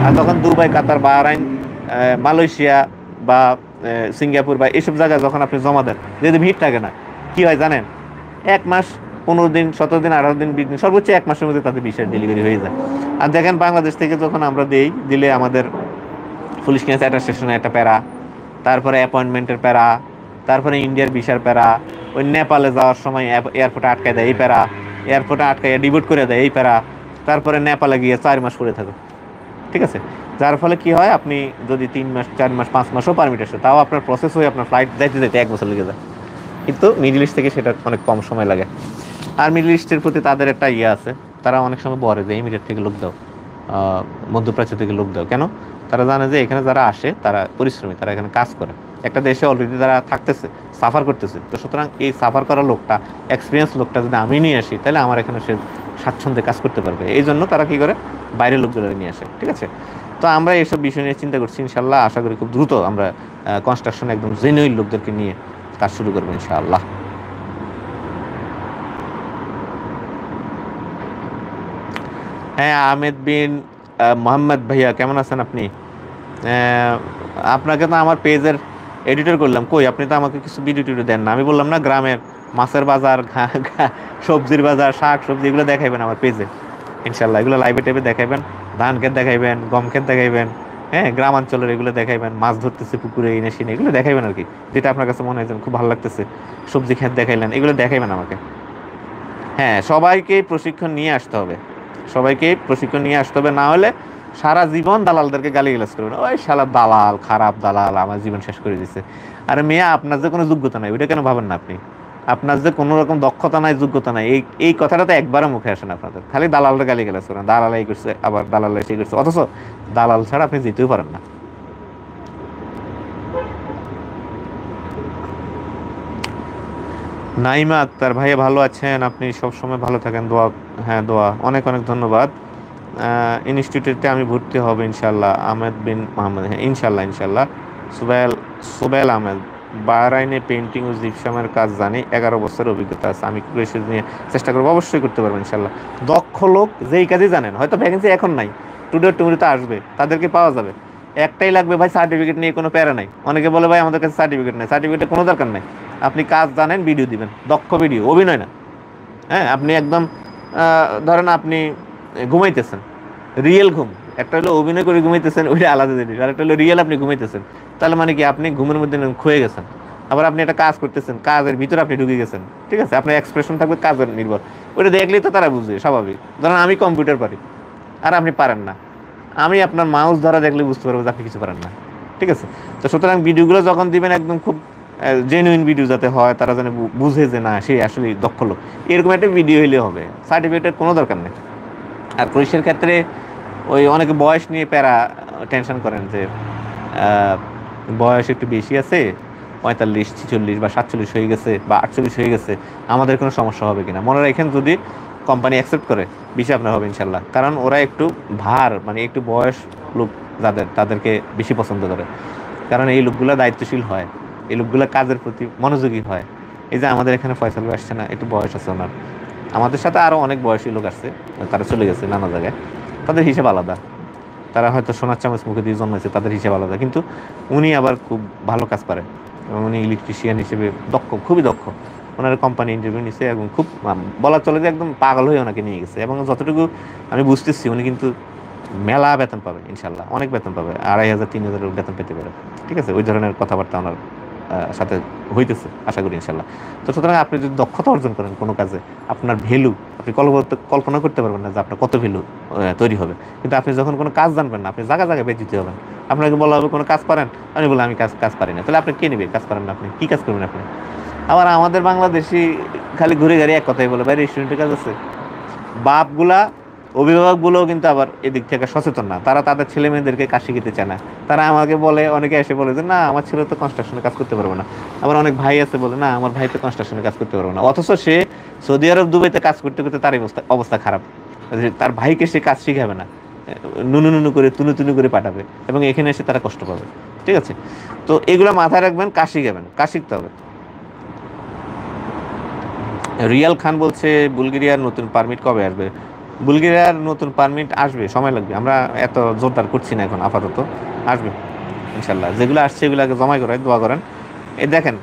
আর তখন দুবাই, কাতার, বাহরাইন, মালয়েশিয়া বা সিঙ্গাপুর বা এইসব জায়গায় যখন আপনি জমা দেন, যদি ভিড় থাকে না, কি হয় জানেন, 1 মাস 15 দিন 17 দিন 18 দিন 20 দিন, সর্বোচ্চ 1 মাসের মধ্যে তাদের ভিসার ডেলিভারি হয়ে যায়। আর দেখেন বাংলাদেশ থেকে যখন আমরা দিলে আমাদের পুলিশ ক্লিয়ারেন্স অ্যাটাস্টেশনে একটা প্যারা, তারপরে অ্যাপয়েন্টমেন্টের প্যারা, তারপরে ইন্ডিয়ার ভিসার প্যারা, ওই নেপালে যাওয়ার সময় এয়ারপোর্টে আটকায় দেয় এই প্যারা, এয়ারপোর্টে আটকায় ডিবোর্ট করে দেয় এই প্যারা, তারপরে নেপালে গিয়ে 4 মাস পড়ে থাকো, ঠিক আছে। যার ফলে কি হয়, আপনি যদি 3 মাস 4 মাস 5 মাসও পারমিট আসে, তাও আপনার প্রসেস হয়ে আপনার ফ্লাইট যাইতে যাইতে 1 বছর লেগে যায়। কিন্তু মিডল ইস্ট থেকে সেটা অনেক কম সময় লাগে। আর মিডল ইস্টের প্রতি তাদের একটা ইয়ে আছে, তারা অনেক সময় বলে যে ইমিডিয়েট থেকে লোক দাও, মধ্যপ্রাচ্য থেকে লোক দাও। কেন? তারা জানে যে এখানে যারা আসে তারা পরিশ্রমী, তারা এখানে কাজ করে, একটা দেশে অলরেডি তারা থাকতেছে, সাফার করতেছে। তো সুতরাং এই সাফার করা লোকটা, এক্সপিরিয়েন্স লোকটা যদি আমি নিয়ে আসি, তাহলে আমার এখানে সে স্বাচ্ছন্দ্যে কাজ করতে পারবে। এই জন্য তারা কি করে, বাইরের লোকগুলো নিয়ে আসে, ঠিক আছে। তো আমরা এইসব বিষয় নিয়ে চিন্তা করছি, ইনশাল্লাহ আশা করি খুব দ্রুত আমরা কনস্ট্রাকশনে একদম জেনুইন লোকদেরকে নিয়ে কাজ শুরু করবো ইনশাআল্লাহ। হ্যাঁ, আহমেদ বিন মোহাম্মদ ভাইয়া, কেমন আছেন আপনি? আপনাকে তো আমার পেজের এডিটর করলাম, কই আপনি তো আমাকে কিছু ভিডিও টিডিও দেন না। আমি বললাম না, গ্রামের মাছের বাজার, সবজির বাজার, শাক সবজি এগুলো দেখাইবেন আমার পেজে ইনশাল্লাহ। এগুলো লাইভে টাইভে দেখাইবেন, ধান ক্ষেত দেখাইবেন, গম ক্ষেত দেখাইবেন, হ্যাঁ, গ্রামাঞ্চলের এগুলো দেখাইবেন, মাছ ধরতেছে পুকুরে এনে সিনে, এগুলো দেখাইবেন আর কি, যেটা আপনার কাছে মনে হয় খুব ভালো লাগতেছে। সবজি ক্ষেত দেখাইলেন, এগুলো দেখাইবেন আমাকে। হ্যাঁ, সবাইকে প্রশিক্ষণ নিয়ে আসতে হবে, সবাইকে প্রশিক্ষণ নিয়ে আসতে হবে, না হলে সারা জীবন দালালদেরকে গালিগালাজ করবেন, ওই শালা দালাল, খারাপ দালাল, আমার জীবন শেষ করে দিচ্ছে। আরে মিয়া, আপনার যে কোনো যোগ্যতা নাই, ওইটা কেন ভাবেন না আপনি? আপনার যে কোনো রকম দক্ষতা নাই, যোগ্যতা নাই, এই কথাটা তো একবারও মুখে আসে না আপনাদের, খালি দালালরা গালিগালাজ করেন, দালাল এই করছে, আবার দালাল সেই করছে, অথচ দালাল ছাড়া আপনি যেতেও পারেন না। নাইমা আক্তার ভাইয়া, ভালো আছেন আপনি? সব সময় ভালো থাকেন, দোয়া। হ্যাঁ, দোয়া, অনেক অনেক ধন্যবাদ। ইনস্টিটিউটে আমি ভর্তি হব ইনশাল্লাহ। আহমেদ বিন মোহাম্মদ, হ্যাঁ ইনশাল্লাহ ইনশাল্লাহ। সুবেল সুবেল আহমেদ, বাহরাইনে পেন্টিং ও জিপসামের কাজ জানি, 11 বছরের অভিজ্ঞতা আছে। আমি ক্রোয়েশিয়া নিয়ে চেষ্টা করবো, অবশ্যই করতে পারবো ইনশাল্লাহ। দক্ষ লোক যেই কাজই জানেন, হয়তো ভ্যাকেন্সি এখন নাই, টুডে টুমুরিতে আসবে, তাদেরকে পাওয়া যাবে। একটাই লাগবে ভাই, সার্টিফিকেট নিয়ে কোনো প্যারা নাই। অনেকে বলে ভাই আমাদের কাছে সার্টিফিকেট নেই, সার্টিফিকেটের কোনো দরকার নাই। আপনি কাজ জানেন, ভিডিও দিবেন, দক্ষ ভিডিও, অভিনয় না। হ্যাঁ, আপনি একদম ধরেন আপনি ঘুমাইতেছেন, রিয়েল ঘুম, একটা হলো অভিনয় করে ঘুমাইতেছেন, ওইটা আলাদা জিনিস, আর একটা হলো রিয়েল আপনি ঘুমাইতেছেন। তাহলে মানে কি, আপনি ঘুমের মধ্যে খুয়ে গেছেন। আবার আপনি একটা কাজ করতেছেন, কাজের ভিতরে আপনি ঢুকে গেছেন, ঠিক আছে। আপনার এক্সপ্রেশন থাকবে কাজের নির্ভর, ওইটা দেখলেই তো তারা বুঝবে, স্বাভাবিক। ধরেন আমি কম্পিউটার পারি আর আপনি পারেন না, আমি আপনার মাউস ধরা দেখলে বুঝতে পারবো যে আপনি কিছু পারেন না, ঠিক আছে। তো সুতরাং ভিডিওগুলো যখন দিবেন, একদম খুব জেনুইন ভিডিও যাতে হয়, তারা যেন বুঝে যে না, সে আসলে দক্ষ লোক, এরকম একটা ভিডিও হইলে হবে, সার্টিফিকেটের কোনো দরকার নেই। আর পুলিশের ক্ষেত্রে ওই অনেকে বয়স নিয়ে প্যারা টেনশন করেন যে বয়স একটু বেশি আছে, 45 46 বা 47 হয়ে গেছে বা 48 হয়ে গেছে, আমাদের কোনো সমস্যা হবে কিনা। মনে রাখেন, যদি কোম্পানি অ্যাকসেপ্ট করে, বিষয় আপনার হবে ইনশাল্লাহ। কারণ ওরা একটু ভার, মানে একটু বয়স লোক তাদেরকে বেশি পছন্দ করে, কারণ এই লোকগুলো দায়িত্বশীল হয়, এই লোকগুলো কাজের প্রতি মনোযোগী হয়। এই যে আমাদের এখানে ফয়সাল ভাই আসছে না, একটু বয়স আছে ওনার, আমাদের সাথে আরও অনেক বয়সী লোক আসছে, তারা চলে গেছে নানা জায়গায়, তাদের হিসেব আলাদা, তারা হয়তো সোনার চামচ মুখে দিয়ে জন্মেছে, তাদের হিসেব আলাদা। কিন্তু উনি আবার খুব ভালো কাজ পারে, এবং উনি ইলেকট্রিশিয়ান হিসেবে দক্ষ, খুবই দক্ষ। ওনার কোম্পানি ইন্টারভিউ নিছে, এবং খুব বলা চলে যে একদম পাগল হয়ে ওনাকে নিয়ে গেছে। এবং যতটুকু আমি বুঝতেছি, উনি কিন্তু মেলা বেতন পাবে ইনশাল্লাহ, অনেক বেতন পাবে, 2500 3000 বেতন পেতে পারে, ঠিক আছে। ওই ধরনের কথাবার্তা ওনার সাথে হইতেছে, আশা করি ইনশাল্লাহ। তো সুতরাং আপনি যদি দক্ষতা অর্জন করেন কোনো কাজে, আপনার ভ্যালু আপনি কল্পনা করতে পারবেন না যে আপনার কত ভ্যালু তৈরি হবে। কিন্তু আপনি যখন কোনো কাজ জানবেন না, আপনি জায়গা জায়গায় বেচিতে হবেন। আপনাকে বলা হবে কোনো কাজ পারেন, আমি বললাম আমি কাজ পারি না, তাহলে আপনি কে নেবে? কাজ পারেন না, আপনি কী কাজ করবেন আপনি? আবার আমাদের বাংলাদেশি খালি ঘুরে গাড়ি এক কথাই বলে, ভাই রেস্টুরেন্টে কাজ আছে। বাপগুলা অভিভাবকগুলোও কিন্তু আবার এদিক থেকে সচেতন না, তারা তাদের ছেলে মেয়েদেরকে কাজ শিখাতে চায় না। তারা আমাকে বলে, অনেকে এসে বলে যে না আমার ছেলে তো কনস্ট্রাকশনে কাজ করতে পারবে না। আবার অনেক ভাই আছে বলে না আমার ভাই তো কনস্ট্রাকশনে কাজ করতে পারবে না, অথচ সে সৌদি আরব দুবাইতে কাজ করতে করতে তার অবস্থা অবস্থা খারাপ। যে তার ভাইকে সে কাজ শিখাবে না, নুনু নুনু করে তুনু তুনু করে পাঠাবে, এবং এখানে এসে তারা কষ্ট পাবে। ঠিক আছে, তো এগুলো মাথায় রাখবেন, কাজ শিখাবেন, কাজ শিখতে হবে। রিয়াল খান বলছে বুলগেরিয়ার নতুন পারমিট কবে আসবে? বুলগেরিয়ার নতুন পারমিট আসবে, সময় লাগবে, আমরা এত জোরদার করছি না এখন, আপাতত আসবে ইনশাল্লাহ। যেগুলো আসছে এগুলো আগে জমা করাই, দোয়া করেন। এই দেখেন,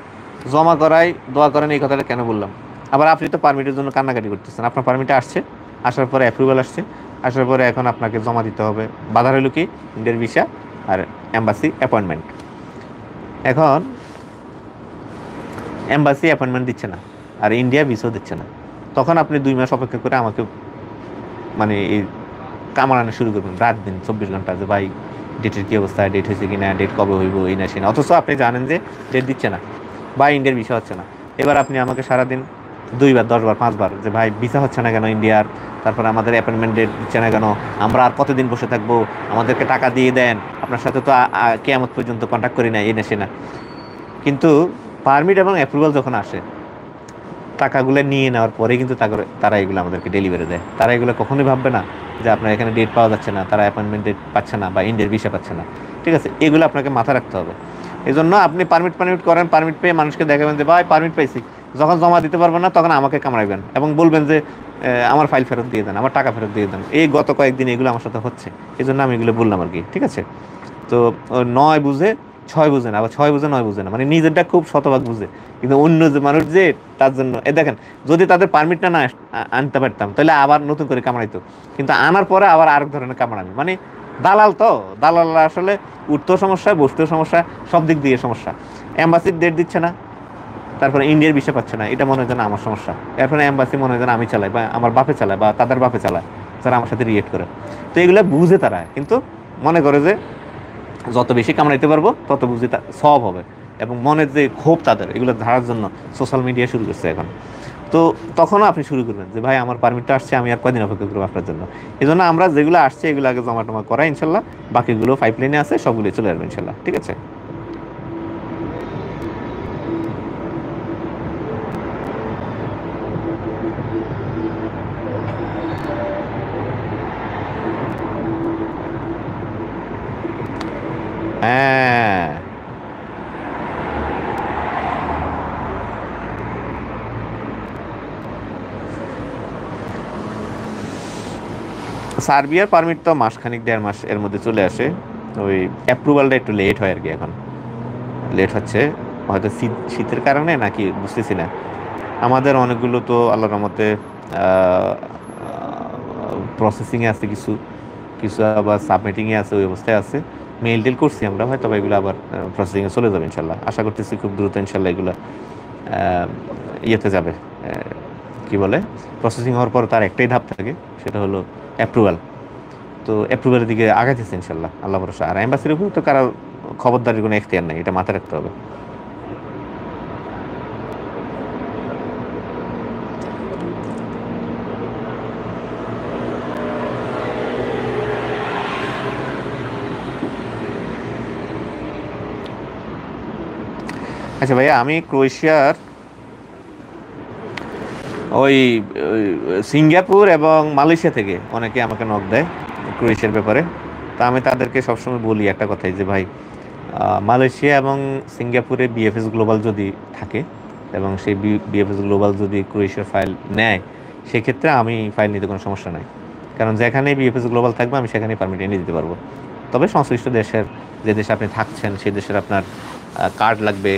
জমা করাই দোয়া করেন, এই কথাটা কেন বললাম? আবার আপনি তো পারমিটের জন্য কান্নাকাটি করতেছেন, আপনার পারমিটে আসছে, আসার পরে অ্যাপ্রুভাল আসছে, আসার পরে এখন আপনাকে জমা দিতে হবে। বাধা রইল কি? ইন্ডিয়ার ভিসা আর এম্বাসি অ্যাপয়েন্টমেন্ট। এখন এম্বাসি অ্যাপয়েন্টমেন্ট দিচ্ছে না, আর ইন্ডিয়া ভিসাও দিচ্ছে না, তখন আপনি 2 মাস অপেক্ষা করে আমাকে মানে এই কামড়ানো শুরু করবেন রাত দিন 24 ঘন্টা, যে ভাই ডেটের কী অবস্থা, ডেট হয়েছে কিনা, ডেট কবে হইব, এই না সে না, অথচ আপনি জানেন যে ডেট দিচ্ছে না বা ইন্ডিয়ার ভিসা হচ্ছে না। এবার আপনি আমাকে সারাদিন 2 বার 10 বার 5 বার যে ভাই ভিসা হচ্ছে না কেন ইন্ডিয়ার, তারপর আমাদের অ্যাপয়েন্টমেন্ট ডেট দিচ্ছে না কেন, আমরা আর কতদিন বসে থাকবো, আমাদেরকে টাকা দিয়ে দেন, আপনার সাথে তো কেয়ামত পর্যন্ত কন্ট্যাক্ট করি না, এই না সে না। কিন্তু পারমিট এবং অ্যাপ্রুভাল যখন আসে, টাকাগুলো নিয়ে নেওয়ার পরে কিন্তু তারা এগুলো আমাদেরকে ডেলিভারি দেয়। তারা এগুলো কখনোই ভাববে না যে আপনার এখানে ডেট পাওয়া যাচ্ছে না, তারা অ্যাপয়েন্টমেন্ট ডেট পাচ্ছে না বা ইন্ডিয়ার ভিসা পাচ্ছে না। ঠিক আছে, এগুলো আপনাকে মাথা রাখতে হবে। এই জন্য আপনি পারমিট করেন, পারমিট পেয়ে মানুষকে দেখাবেন যে ভাই পারমিট পাইছি, যখন জমা দিতে পারবেন না তখন আমাকে কামড়াইবেন এবং বলবেন যে আমার ফাইল ফেরত দিয়ে দেন, আমার টাকা ফেরত দিয়ে দেন। এই গত কয়েকদিন এগুলো আমার সাথে হচ্ছে, এই জন্য আমি এগুলো বললাম আর কি। ঠিক আছে, তো 9 বুঝে 6 বুঝে না, আবার 6 বুঝে 9 বুঝে না, মানে নিজেরটা খুব শতভাগ বুঝে, কিন্তু অন্য যে মানুষ যে তার জন্য দেখেন, যদি তাদের পারমিটটা না আনতে পারতাম তাহলে আবার নতুন করে কামড়াইতো, কিন্তু আনার পরে আবার আরেক ধরনের কামড়ানি, মানে দালাল তো, দালালরা আসলে উঠতেও সমস্যা, বসতেও সমস্যা, সব দিক দিয়ে সমস্যা। এম্বাসির ডেট দিচ্ছে না, তারপরে ইন্ডিয়ার ভিসা পাচ্ছে না, এটা মনে হয় যেন আমার সমস্যা। এরপরে এম্বাসি মনে হয় যেন আমি চালাই বা আমার বাপে চালায় বা তাদের বাপে চালায়, যারা আমার সাথে রিয়েক্ট করে। তো এগুলো বুঝে তারা, কিন্তু মনে করে যে যত বেশি কামড়াইতে পারবো তত বুঝি সব হবে, এবং মনের যে ক্ষোভ তাদের এগুলো ধারার জন্য সোশ্যাল মিডিয়া শুরু করছে এখন। তো তখনও আপনি শুরু করবেন যে ভাই আমার পারমিটটা আসছে, আমি আর কয়দিন অপেক্ষা করবো আপনার জন্য। এই জন্য আমরা যেগুলো আসছে এগুলো আগে জমা টমা করা ইনশাল্লাহ, বাকিগুলো পাইপলাইনে আছে, সবগুলো চলে আসবে ইনশাল্লাহ। ঠিক আছে, হ্যাঁ। সার্বিয়ার পারমিট তো মাসখানিক 1.5 মাস এর মধ্যে চলে আসে, ওই অ্যাপ্রুভালটা একটু লেট হয় আর কি, এখন লেট হচ্ছে, হয়তো শীতের কারণে নাকি বুঝতেছি না। আমাদের অনেকগুলো তো আল্লাহর রহমতে প্রসেসিংয়ে আছে, কিছু কিছু আবার সাবমিটিংয়ে আছে, ওই অবস্থায় আছে। মেইল টেল করছি আমরা, হয়তো এগুলো আবার প্রসেসিংয়ে চলে যাবে ইনশাল্লাহ, আশা করতেছি খুব দ্রুত ইনশাল্লাহ এগুলো ইয়েতে যাবে, কি বলে, প্রসেসিং হওয়ার পর তার একটাই ধাপ থাকে, সেটা হলো অ্যাপ্রুভাল। তো অ্যাপ্রুভালের দিকে আগাইতেছে ইনশাল্লাহ, আল্লাহ ভরসা। আর এম্বাসির উপর তো কারো খবরদারির কোনো এখতিয়ার নেই, এটা মাথায় রাখতে হবে। আচ্ছা ভাইয়া, আমি ক্রোয়েশিয়ার ওই ওই সিঙ্গাপুর এবং মালয়েশিয়া থেকে অনেকে আমাকে নক দেয় ক্রোয়েশিয়ার ব্যাপারে। তা আমি তাদেরকে সবসময় বলি একটা কথাই, যে ভাই মালয়েশিয়া এবং সিঙ্গাপুরে বিএফএস গ্লোবাল যদি থাকে এবং সেই বিএফএস গ্লোবাল যদি ক্রোয়েশিয়ার ফাইল নেয়, সেক্ষেত্রে আমি ফাইল নিতে কোনো সমস্যা নাই, কারণ যেখানে বিএফএস গ্লোবাল থাকবে আমি সেখানেই পারমিট এনে দিতে পারবো। তবে সংশ্লিষ্ট দেশের, যে দেশে আপনি থাকছেন সেই দেশের আপনার কার্ড লাগবে,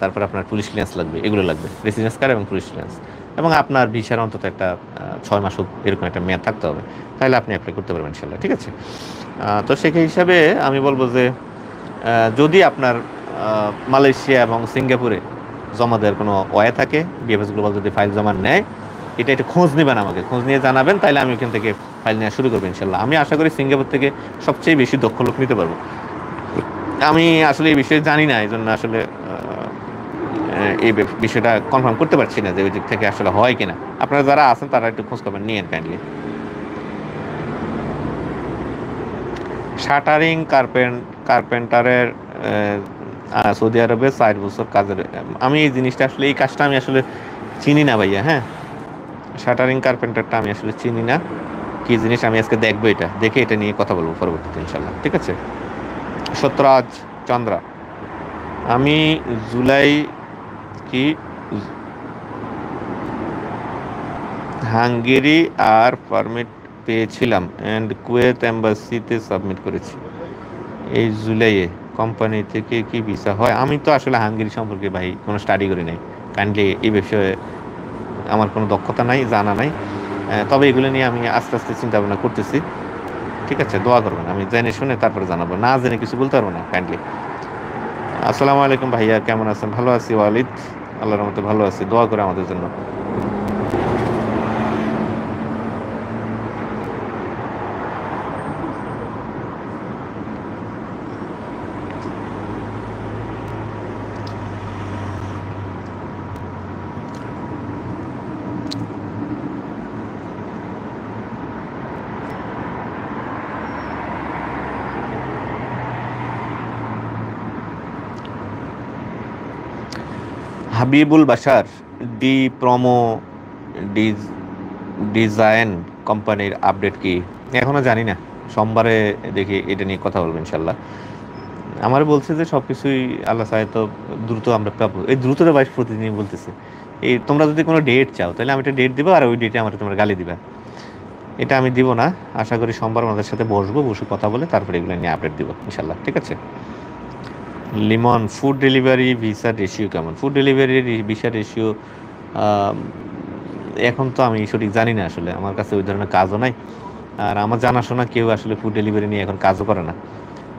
তারপর আপনার পুলিশ ক্লিয়ারেন্স লাগবে, এগুলো লাগবে, রেসিডেন্স কার্ড এবং পুলিশ ক্লিয়ারেন্স, এবং আপনার ভিসার অন্তত একটা 6 মাস এরকম একটা মেয়াদ থাকতে হবে, তাহলে আপনি অ্যাপ্লাই করতে পারবেন ইনশাল্লাহ। ঠিক আছে, তো সেই হিসাবে আমি বলবো যে যদি আপনার মালয়েশিয়া এবং সিঙ্গাপুরে জমা দেওয়ার কোনো ওয়ে থাকে, বিএফএস গ্লোবাল যদি ফাইল জমা নেয়, এটা একটু খোঁজ নেবেন, আমাকে খোঁজ নিয়ে জানাবেন, তাহলে আমি ওখান থেকে ফাইল নেওয়া শুরু করবো ইনশাল্লাহ। আমি আশা করি সিঙ্গাপুর থেকে সবচেয়ে বেশি দক্ষ লোক নিতে পারবো। আমি আসলে এই বিষয়ে জানি না, এই জন্য আসলে এই বিষয়টা কনফার্ম করতে পারছি না যে ওই দিক থেকে আসলে হয় কিনা। আপনারা যারা আছেন তারা একটু খোঁজ খবর নিয়েন কাইন্ডলি। শাটারিং কার্পেন্টারের সৌদি আরবে 4 বছর কাজের। আমি এই জিনিসটা আসলে, এই কাজটা আমি আসলে চিনি না ভাইয়া। হ্যাঁ, শাটারিং কার্পেন্টারটা আমি আসলে চিনি না কি জিনিস। আমি আজকে দেখবো, এটা দেখে এটা নিয়ে কথা বলবো পরবর্তীতে ইনশাল্লাহ। ঠিক আছে। সত্যরাজ চন্দ্রা, আমি জুলাই কি হাঙ্গেরি আর পারমিট পেয়েছিলাম অ্যান্ড কুয়েত এম্বাসিতে সাবমিট করেছি এই জুলাইয়ে। কোম্পানি থেকে কি ভিসা হয়? আমি তো আসলে হাঙ্গেরি সম্পর্কে ভাই কোনো স্টাডি করি নাই। কাইন্ডলি এই বিষয়ে আমার কোনো দক্ষতা নাই, জানা নাই। তবে এগুলো নিয়ে আমি আস্তে আস্তে চিন্তা ভাবনা করতেছি। ঠিক আছে, দোয়া করবেন। আমি জেনে শুনে তারপরে জানাবো, না জেনে কিছু বলতে পারবো না কাইন্ডলি। আসসালামু আলাইকুম ভাইয়া, কেমন আছেন? ভালো আছি ওয়ালিদ, আল্লাহর রহমতে ভালো আছি। দোয়া করে আমাদের জন্য। হাবিবুল বাশার, ডি প্রোমো ডিজ- ডিজাইন কোম্পানির আপডেট কি? এখনো জানি না, সোমবারে দেখি এটা নিয়ে কথা বলবো ইনশাল্লাহ। আমার বলছে যে সবকিছুই আল্লাহ চাহে তো দ্রুত আমরা পাবো। এই দ্রুতটা বাইশ প্রতিদিনই বলতেছে। এই তোমরা যদি কোনো ডেট চাও তাহলে আমি একটা ডেট দিব, আর ওই ডেটে আমার তোমরা গালি দিবা। এটা আমি দিব না। আশা করি সোমবার আমাদের সাথে বসবো, বসে কথা বলে তারপরে এগুলো নিয়ে আপডেট দিব ইনশাল্লাহ। ঠিক আছে। লিমন, ফুড ডেলিভারি ভিসার রেশিও কেমন? ফুড ডেলিভারির ভিসার রেশিও এখন তো আমি সঠিক জানি না আসলে, আমার কাছে ওই ধরনের কাজও নাই। আর আমার জানাশোনা কেউ আসলে ফুড ডেলিভারি নিয়ে এখন কাজও করে না।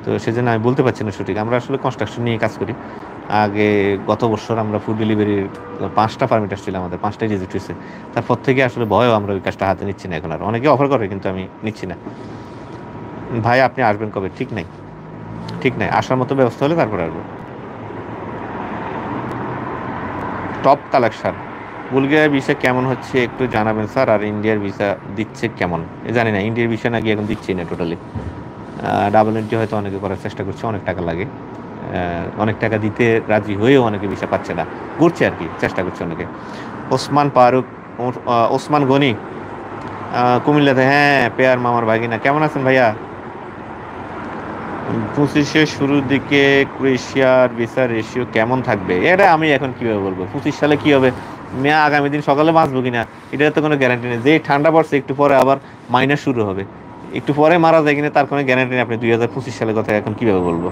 তো সেজন্য আমি বলতে পারছি না সঠিক। আমরা আসলে কনস্ট্রাকশন নিয়ে কাজ করি। আগে গত বছর আমরা ফুড ডেলিভারির 5টা পারমিট আসছিল, আমাদের 5টাই রিজেক্ট হয়েছে। তারপর থেকে আসলে ভয়ও আমরা ওই কাজটা হাতে নিচ্ছি না এখন। আর অনেকে অফার করে, কিন্তু আমি নিচ্ছি না। ভাই আপনি আসবেন কবে? ঠিক নাই, ঠিক নাই। আসার মতো ব্যবস্থা হলে তারপরে আসবো। টপ কালেকশন, বুলগেরিয়ার ভিসা কেমন হচ্ছে একটু জানাবেন স্যার। আর ইন্ডিয়ার ভিসা দিচ্ছে কেমন? জানি না, ইন্ডিয়ার ভিসা নাকি এখন দিচ্ছি না টোটালি। ডাবল এন্ট্রি হয়তো অনেকে করার চেষ্টা করছে, অনেক টাকা লাগে। অনেক টাকা দিতে রাজি হয়েও অনেকে ভিসা পাচ্ছে না, ঘুরছে আর কি, চেষ্টা করছে অনেকে। ওসমান ফারুক, ওসমান গনি, কুমিল্লাতে। হ্যাঁ, পেয়ার মামার ভাগিনা। কেমন আছেন ভাইয়া? 25-এর শুরুর দিকে ক্রোয়েশিয়ার ভিসার রেশিও কেমন থাকবে? এটা আমি এখন কিভাবে বলবো 25 সালে কি হবে? মেয়া আগামী দিন সকালে বাঁচবো কিনা এটার তো কোনো গ্যারান্টি নেই। যে ঠান্ডা পড়ছে একটু পরে আবার মাইনাস শুরু হবে, একটু পরে মারা যায় কিনা তার কোনো গ্যারান্টি নেই। আপনি 2025 সালের কথা এখন কিভাবে বলবো?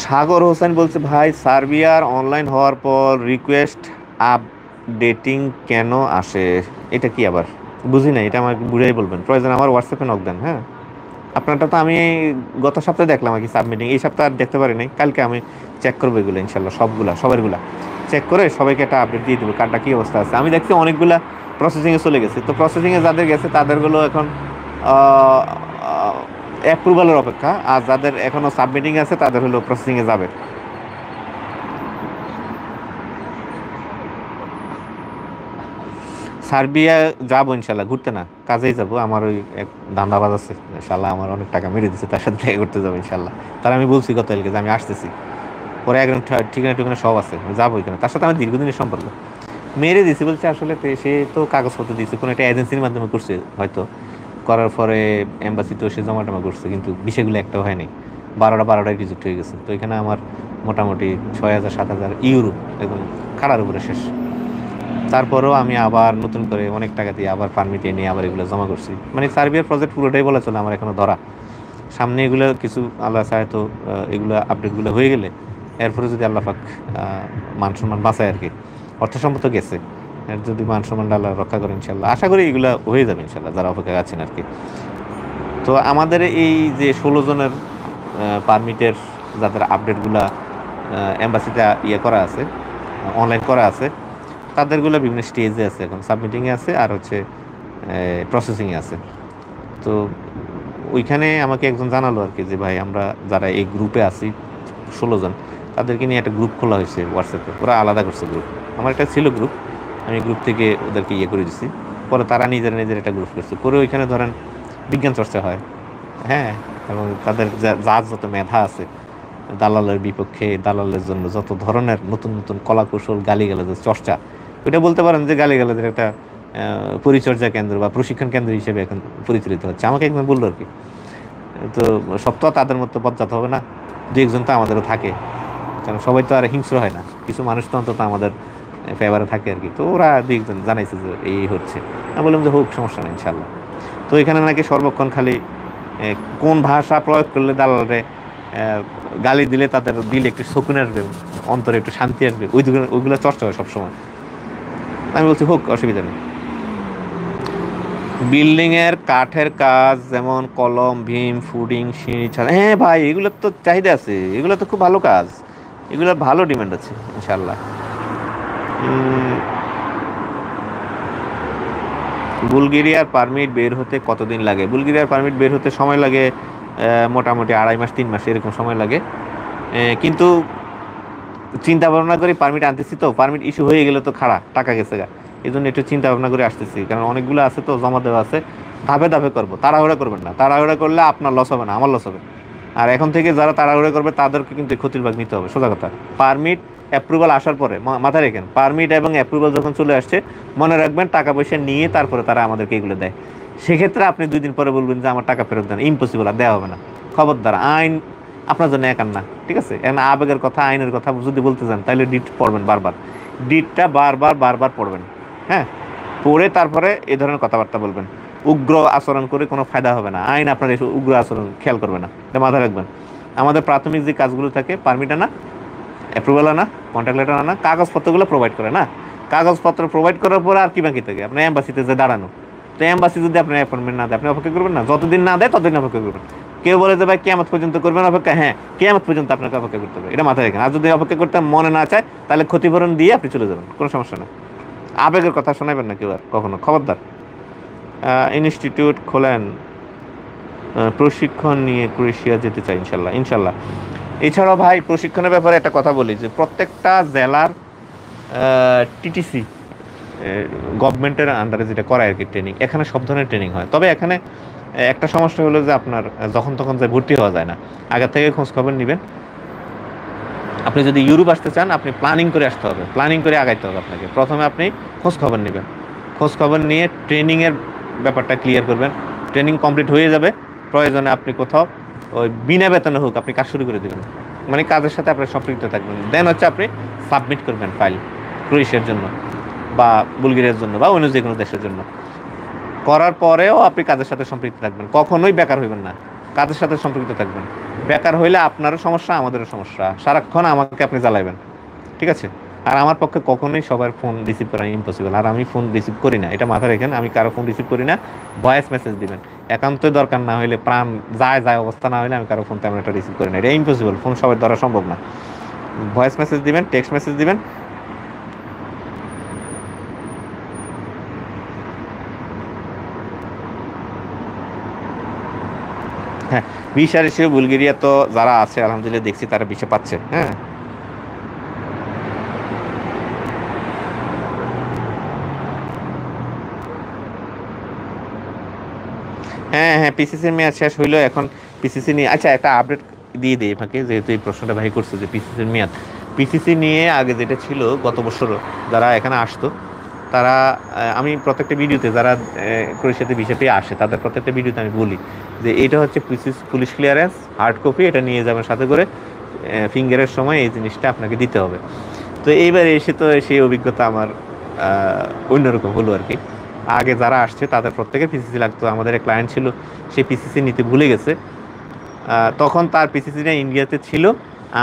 সাগর হোসেন বলছে, ভাই সার্বিয়ার অনলাইন হওয়ার পর রিকোয়েস্ট আপডেটিং কেন আসে? এটা কি আবার? বুঝি না, এটা আমাকে বুঝাই বলবেন। প্রয়োজন আমার হোয়াটসঅ্যাপে নক দেন। হ্যাঁ, আপনারটা তো আমি গত সপ্তাহে দেখলাম আর কি সাবমিটিং। এই সপ্তাহে আর দেখতে পারি নাই। কালকে আমি চেক করবো এগুলো ইনশাল্লাহ, সবগুলা সবারগুলা চেক করে সবাইকে একটা আপডেট দিয়ে দেবো কারটা কী অবস্থা আছে। আমি দেখছি অনেকগুলা প্রসেসিংয়ে চলে গেছে। তো প্রসেসিংয়ে যাদের গেছে তাদেরগুলো এখন অ্যাপ্রুভালের অপেক্ষা, আর যাদের এখনও সাবমিটিং আছে তাদের হলো প্রসেসিংয়ে যাবে। সার্বিয়া যাবো ইনশাল্লাহ, ঘুরতে না কাজেই যাবো। আমার ওই এক ধান্দাবাজ আছে ইনশাল্লাহ, আমার অনেক টাকা মেরে দিচ্ছে, তার সাথে দেখা করতে যাবো ইনশাল্লাহ। তার আমি বলছি গতকালকে যে আমি আসতেছি, পরে একদম ঠিকানা ঠিকানা সব আছে, আমি যাবো এখানে। তার সাথে আমার দীর্ঘদিনের সম্পর্ক। মেরে দিছি বলছে আসলে সে তো কাগজপত্র দিয়েছে কোনো একটা এজেন্সির মাধ্যমে করছে হয়তো, করার পরে এম্বাসিতেও সে জমা টমা করছে, কিন্তু বিষয়গুলো একটাও হয়নি। 12টায় রিজেক্ট হয়ে গেছে। তো এখানে আমার মোটামুটি 6,000-7,000 ইউরো একদম খাড়ার উপরে শেষ। তারপরেও আমি আবার নতুন করে অনেক টাকা দিয়ে আবার পারমিট এনে আবার এগুলো জমা করছি। মানে সার্বিয়ার প্রজেক্ট পুরোটাই বলা চলে আমার এখনো ধরা। সামনে এগুলো কিছু আল্লাহ চায় তো এগুলো আপডেটগুলো হয়ে গেলে এরপরে যদি আল্লাহ পাক মান সম্মান বাঁচায় আর কি। অর্থ সম্পদ তো গেছে, এর যদি মান সম্মান আল্লাহ রক্ষা করেন ইনশাল্লাহ, আশা করি এগুলো হয়ে যাবে ইনশাল্লাহ, যারা অপেক্ষা আছেন আর কি। তো আমাদের এই যে 16 জনের পারমিটের যাদের আপডেটগুলা এম্বাসিতে ইয়ে করা আছে, অনলাইন করা আছে, তাদেরগুলো বিভিন্ন স্টেজে আছে, এখন সাবমিটিংয়ে আছে আর হচ্ছে প্রসেসিংয়ে আছে। তো ওইখানে আমাকে একজন জানালো আর কি যে ভাই আমরা যারা এই গ্রুপে আছি 16 জন, তাদেরকে নিয়ে একটা গ্রুপ খোলা হয়েছে হোয়াটসঅ্যাপে, ওরা আলাদা করছে গ্রুপ। আমার একটা ছিল গ্রুপ, আমি গ্রুপ থেকে ওদেরকে ইয়ে করে দিচ্ছি। পরে তারা নিজেরা নিজের একটা গ্রুপ করছে, করে ওইখানে ধরেন বিজ্ঞান চর্চা হয়। হ্যাঁ, এবং তাদের যার যত মেধা আছে দালালের বিপক্ষে, দালালের জন্য যত ধরনের নতুন নতুন কলা কৌশল, গালিগালাজের চর্চা, ওইটা বলতে পারেন যে গালিগালাজের একটা পরিচর্যা কেন্দ্র বা প্রশিক্ষণ কেন্দ্র হিসেবে এখন পরিচালিত হচ্ছে। আমাকে একজন বললো আর কি। তো সব তো আর তাদের মধ্যে বদলাতে হবে না, দু একজন তো আমাদেরও থাকে, কারণ সবাই তো আর হিংস্র হয় না, কিছু মানুষ তো অন্তত আমাদের ফেভারে থাকে আর কি। তো ওরা দু একজন জানাইছে যে এই হচ্ছে। আমি বললাম যে হোক, সমস্যা নেই ইনশাল্লাহ। তো এখানে নাকি সর্বক্ষণ খালি কোন ভাষা প্রয়োগ করলে দালালরে গালি দিলে তাদের দিলে একটু শকুন আসবে, অন্তরে একটু শান্তি আসবে, ওইগুলো চর্চা হয় সবসময়। আমি বলছি হোক, অসুবিধা নেই। বিল্ডিং এর কাঠের কাজ, যেমন কলম, ভীম, ফুডিং, সিঁড়ি ছাড়া, হ্যাঁ ভাই এগুলো তো চাহিদা আছে, এগুলো তো খুব ভালো কাজ, এগুলো ভালো ডিমান্ড আছে ইনশাল্লাহ। বুলগেরিয়ার পারমিট বের হতে কতদিন লাগে? বুলগেরিয়ার পারমিট বের হতে সময় লাগে মোটামুটি 2.5 মাস 3 মাস এরকম সময় লাগে। কিন্তু চিন্তা ভাবনা করি, পারমিট আনতেছি তো, পারমিট ইস্যু হয়ে গেলে তো খাড়া টাকা গেছে গা, এই জন্য একটু চিন্তা ভাবনা করে আসতেছি, কারণ অনেকগুলো আছে তো জমা দেওয়া আছে। ধাপে ধাপে করবো, তাড়াহুড়া করবেন না, তাড়াহুড়া করলে আপনার লস হবে না, আমার লস হবে। আর এখন থেকে যারা তাড়াহুড়া করবে তাদেরকে কিন্তু ক্ষতির ভাগ নিতে হবে, সোজা কথা। পারমিট অ্যাপ্রুভাল আসার পরে মাথায় রেখেন, পারমিট এবং অ্যাপ্রুভাল যখন চলে আসছে, মনে রাখবেন টাকা পয়সা নিয়ে তারপরে তারা আমাদেরকে এগুলো দেয়। সেক্ষেত্রে আপনি 2 দিন পরে বলবেন যে আমার টাকা ফেরত দেন, ইম্পসিবল, আর দেওয়া হবে না। খবরদার, আইন আপনার জন্য একান না, ঠিক আছে? এখন আবেগের কথা, আইনের কথা যদি বলতে চান তাহলে ডিট পড়বেন বারবার, ডিটটা বারবার বারবার পড়বেন। হ্যাঁ, পড়ে তারপরে এই ধরনের কথাবার্তা বলবেন। উগ্র আচরণ করে কোনো ফায়দা হবে না, আইন আপনার এসব উগ্র আচরণ খেয়াল করবে না, এটা মাথায় রাখবেন। আমাদের প্রাথমিক যে কাজগুলো থাকে, পারমিট আনা, অ্যাপ্রুভাল আনা, কন্ট্যাক্ট লেটার আনা, কাগজপত্রগুলো প্রোভাইড করে না, কাগজপত্র প্রোভাইড করার পরে আর কি বাকি থাকে? আপনার এম্বাসিতে যে দাঁড়ানো। তো এম্বাসি যদি আপনার অ্যাপয়েন্টমেন্ট না দেয়, আপনি অপেক্ষা করবেন না? যতদিন না দেয় ততদিন অপেক্ষা করবেন। কেউ বলে যে ভাই কিয়ামত পর্যন্ত করবেন অপেক্ষা, হ্যাঁ কিয়ামত পর্যন্ত আপনাকে অপেক্ষা করতে হবে, এটা মাথায় রাখেন। আর যদি অপেক্ষা করতে মনে না চায় তাহলে ক্ষতিপূরণ দিয়ে আপনি চলে যাবেন, কোনো সমস্যা না। আবেগের কথা শোনাবেন না কেউ আর কখনো, খবরদার। ইনস্টিটিউট খোলেন, প্রশিক্ষণ নিয়ে ক্রোয়েশিয়া যেতে চাই ইনশাল্লাহ, ইনশাল্লাহ। এছাড়াও ভাই প্রশিক্ষণের ব্যাপারে একটা কথা বলি, যে প্রত্যেকটা জেলার টিটিসি, গভর্নমেন্টের আন্ডারে যেটা করায় আর কি ট্রেনিং, এখানে সব ধরনের ট্রেনিং হয়। তবে এখানে একটা সমস্যা হলো যে আপনার যখন তখন যে ভর্তি হওয়া যায় না, আগে থেকে খোঁজ খবর নেবেন। আপনি যদি ইউরোপ আসতে চান, আপনি প্ল্যানিং করে আসতে হবে, প্ল্যানিং করে আগাইতে হবে আপনাকে। প্রথমে আপনি খোঁজ খবর নেবেন, খোঁজ খবর নিয়ে ট্রেনিংয়ের ব্যাপারটা ক্লিয়ার করবেন। ট্রেনিং কমপ্লিট হয়ে যাবে, প্রয়োজনে আপনি কোথাও ওই বিনা বেতনে হোক আপনি কাজ শুরু করে দেবেন, মানে কাজের সাথে আপনি সম্পৃক্ত থাকবেন। দেন হচ্ছে আপনি সাবমিট করবেন ফাইল ক্রোয়েশিয়ার জন্য বা বুলগেরিয়ার জন্য বা অন্য যে কোনো দেশের জন্য। করার পরেও আপনি কাজের সাথে সম্পৃক্ত থাকবেন, কখনোই বেকার হইবেন না, কাজের সাথে সম্পৃক্ত থাকবেন। বেকার হইলে আপনারও সমস্যা, আমাদেরও সমস্যা, সারাক্ষণ আমাকে আপনি জ্বালাইবেন, ঠিক আছে? আর আমার পক্ষে কখনোই সবার ফোন রিসিভ করা ইম্পসিবল, আর আমি ফোন রিসিভ করি না, এটা মাথায় রেখেন। আমি কারো ফোন রিসিভ করি না, ভয়েস মেসেজ দিবেন। একান্তই দরকার না হলে, প্রাণ যায় যায় অবস্থা না হলে আমি কারো ফোন তেমন একটা রিসিভ করি না, এটা ইম্পসিবল, ফোন সবার ধরা সম্ভব না। ভয়েস মেসেজ দিবেন, টেক্সট মেসেজ দিবেন। হ্যাঁ, ভিসার হিসেবে বুলগেরিয়া তো যারা আছে আলহামদুলিল্লাহ দেখছি তারা ভিসা পাচ্ছে। হ্যাঁ, হ্যাঁ, হ্যাঁ, পিসিসির মেয়াদ শেষ হইলো, এখন পিসিসি নিয়ে আচ্ছা একটা আপডেট দিয়ে দিই আপনাকে, যেহেতু এই প্রশ্নটা ভাই করছে যে পিসিসির মেয়াদ। পিসিসি নিয়ে আগে যেটা ছিল গত বছর যারা এখানে আসতো তারা, আমি প্রত্যেকটা ভিডিওতে যারা ক্রোয়েশিয়াতে ভিসা পেয়ে আসে তাদের প্রত্যেকটা ভিডিওতে আমি বলি যে এটা হচ্ছে পুলিশ ক্লিয়ারেন্স, হার্ড কপি, এটা নিয়ে যাবেন সাথে করে, ফিঙ্গারের সময় এই জিনিসটা আপনাকে দিতে হবে। তো এইবার এসে তো সেই অভিজ্ঞতা আমার অন্যরকম হলো আর কি। আগে যারা আসছে তাদের প্রত্যেকের পিসিসি লাগতো, আমাদের এক ক্লায়েন্ট ছিল সে পিসিসি নিতে ভুলে গেছে, তখন তার পিসিসিটা ইন্ডিয়াতে ছিল।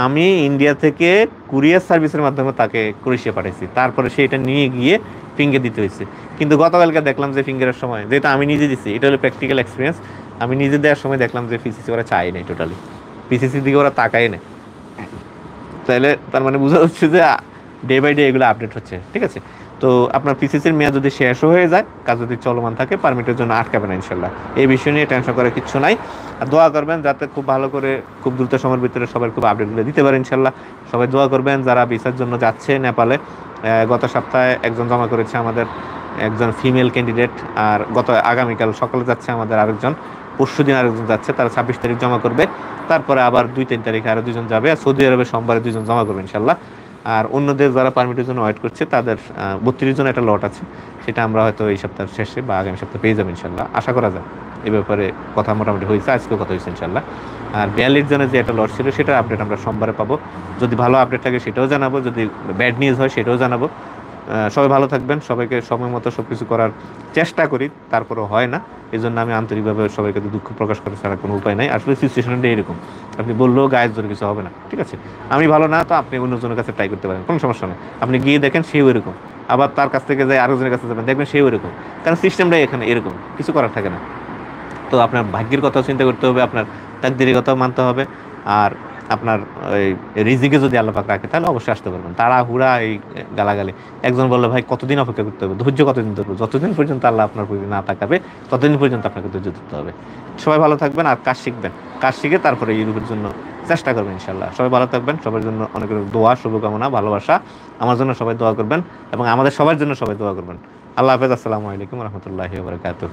আমি ইন্ডিয়া থেকে কুরিয়ার সার্ভিসের মাধ্যমে তাকে ক্রোয়েশিয়া পাঠাইছি, তারপরে সে এটা নিয়ে গিয়ে ফিঙ্গার দিতে হয়েছে। কিন্তু গতকালকে দেখলাম যে ফিঙ্গারের সময়, যেহেতু আমি নিজে দিচ্ছি, এটা হলো প্র্যাকটিক্যাল এক্সপিরিয়েন্স, আমি নিজে দেওয়ার সময় দেখলাম যে পিসিসি ওরা চায় নাই, টোটালি পিসিসির দিকে ওরা তাকায় না। তাহলে তার মানে বোঝা যাচ্ছে যে ডে বাই ডে এগুলো আপডেট হচ্ছে, ঠিক আছে? তো আপনার পিসিসির মেয়াদ যদি শেষ হয়ে যায়, কাজ যদি চলমান থাকে, পারমিটের জন্য আটকাবে না ইনশাল্লাহ। এই বিষয় নিয়ে টেনশন করার কিছু নাই। আর দোয়া করবেন যাতে খুব ভালো করে খুব দ্রুত সময়ের ভিতরে সবাই খুব আপডেটগুলো দিতে পারে ইনশাল্লাহ। সবাই দোয়া করবেন যারা ভিসার জন্য যাচ্ছে নেপালে। গত সপ্তাহে একজন জমা করেছে আমাদের, একজন ফিমেল ক্যান্ডিডেট। আর আগামীকাল সকালে যাচ্ছে আমাদের আরেকজন, পরশুদিন আরেকজন যাচ্ছে, তারা 26 তারিখ জমা করবে। তারপরে আবার 2-3 তারিখে আরো 2জন যাবে, আর সৌদি আরবে সোমবারে 2জন জমা করবে ইনশাল্লাহ। আর অন্যদের যারা পারমিটের জন্য ওয়েট করছে তাদের 32 জন একটা লট আছে, সেটা আমরা হয়তো এই সপ্তাহের শেষে বা আগামী সপ্তাহে পেয়ে যাবো ইনশাল্লাহ, আশা করা যায়। এই ব্যাপারে কথা মোটামুটি হয়েছে, আজকেও কথা হয়েছে ইনশাল্লাহ। আর 42 জনের যে একটা লট ছিল সেটার আপডেট আমরা সোমবারে পাবো। যদি ভালো আপডেট থাকে সেটাও জানাবো, যদি ব্যাড নিউজ হয় সেটাও জানাবো। সবাই ভালো থাকবেন, সবাইকে সময় মতো সব কিছু করার চেষ্টা করি, তারপরেও হয় না। এই জন্য আমি আন্তরিকভাবে সবাইকে দুঃখ প্রকাশ করে ছাড়া কোনো উপায় নাই। আসলে সিচুয়েশনটা এরকম, আপনি বললেও গায়ের জোরে কিছু হবে না, ঠিক আছে? আমি ভালো না তো আপনি অন্যজনের কাছে ট্রাই করতে পারেন, কোনো সমস্যা নেই। আপনি গিয়ে দেখেন সেও এরকম, আবার তার কাছ থেকে যাই আরেকজনের কাছে যাবেন, দেখবেন সেও এরকম। কারণ সিস্টেমটাই এখানে এরকম, কিছু করার থাকে না। তো আপনার ভাগ্যের কথাও চিন্তা করতে হবে, আপনার তাকদীরের কথাও মানতে হবে। আর আপনার ওই রিজিকে যদি আল্লাহ পাক রাখে তাহলে অবশ্যই আসতে পারবেন। তাড়াহুড়া এই গালাগালি, একজন বললো ভাই কতদিন অপেক্ষা করতে হবে, ধৈর্য কতদিন ধরবো, যতদিন পর্যন্ত আল্লাহ আপনার প্রতি না তাকাবে ততদিন পর্যন্ত আপনাকে ধৈর্য ধরতে হবে। সবাই ভালো থাকবেন আর কাজ শিখবেন, কাজ শিখে তারপরে ইউরোপের জন্য চেষ্টা করবেন ইনশাল্লাহ। সবাই ভালো থাকবেন, সবার জন্য অনেক অনেক দোয়া, শুভকামনা, ভালোবাসা। আমার জন্য সবাই দোয়া করবেন এবং আমাদের সবার জন্য সবাই দোয়া করবেন। আল্লাহ হাফেজ, আসসালামু আলাইকুম রহমতুল্লাহি ওয়া বারাকাতুহু।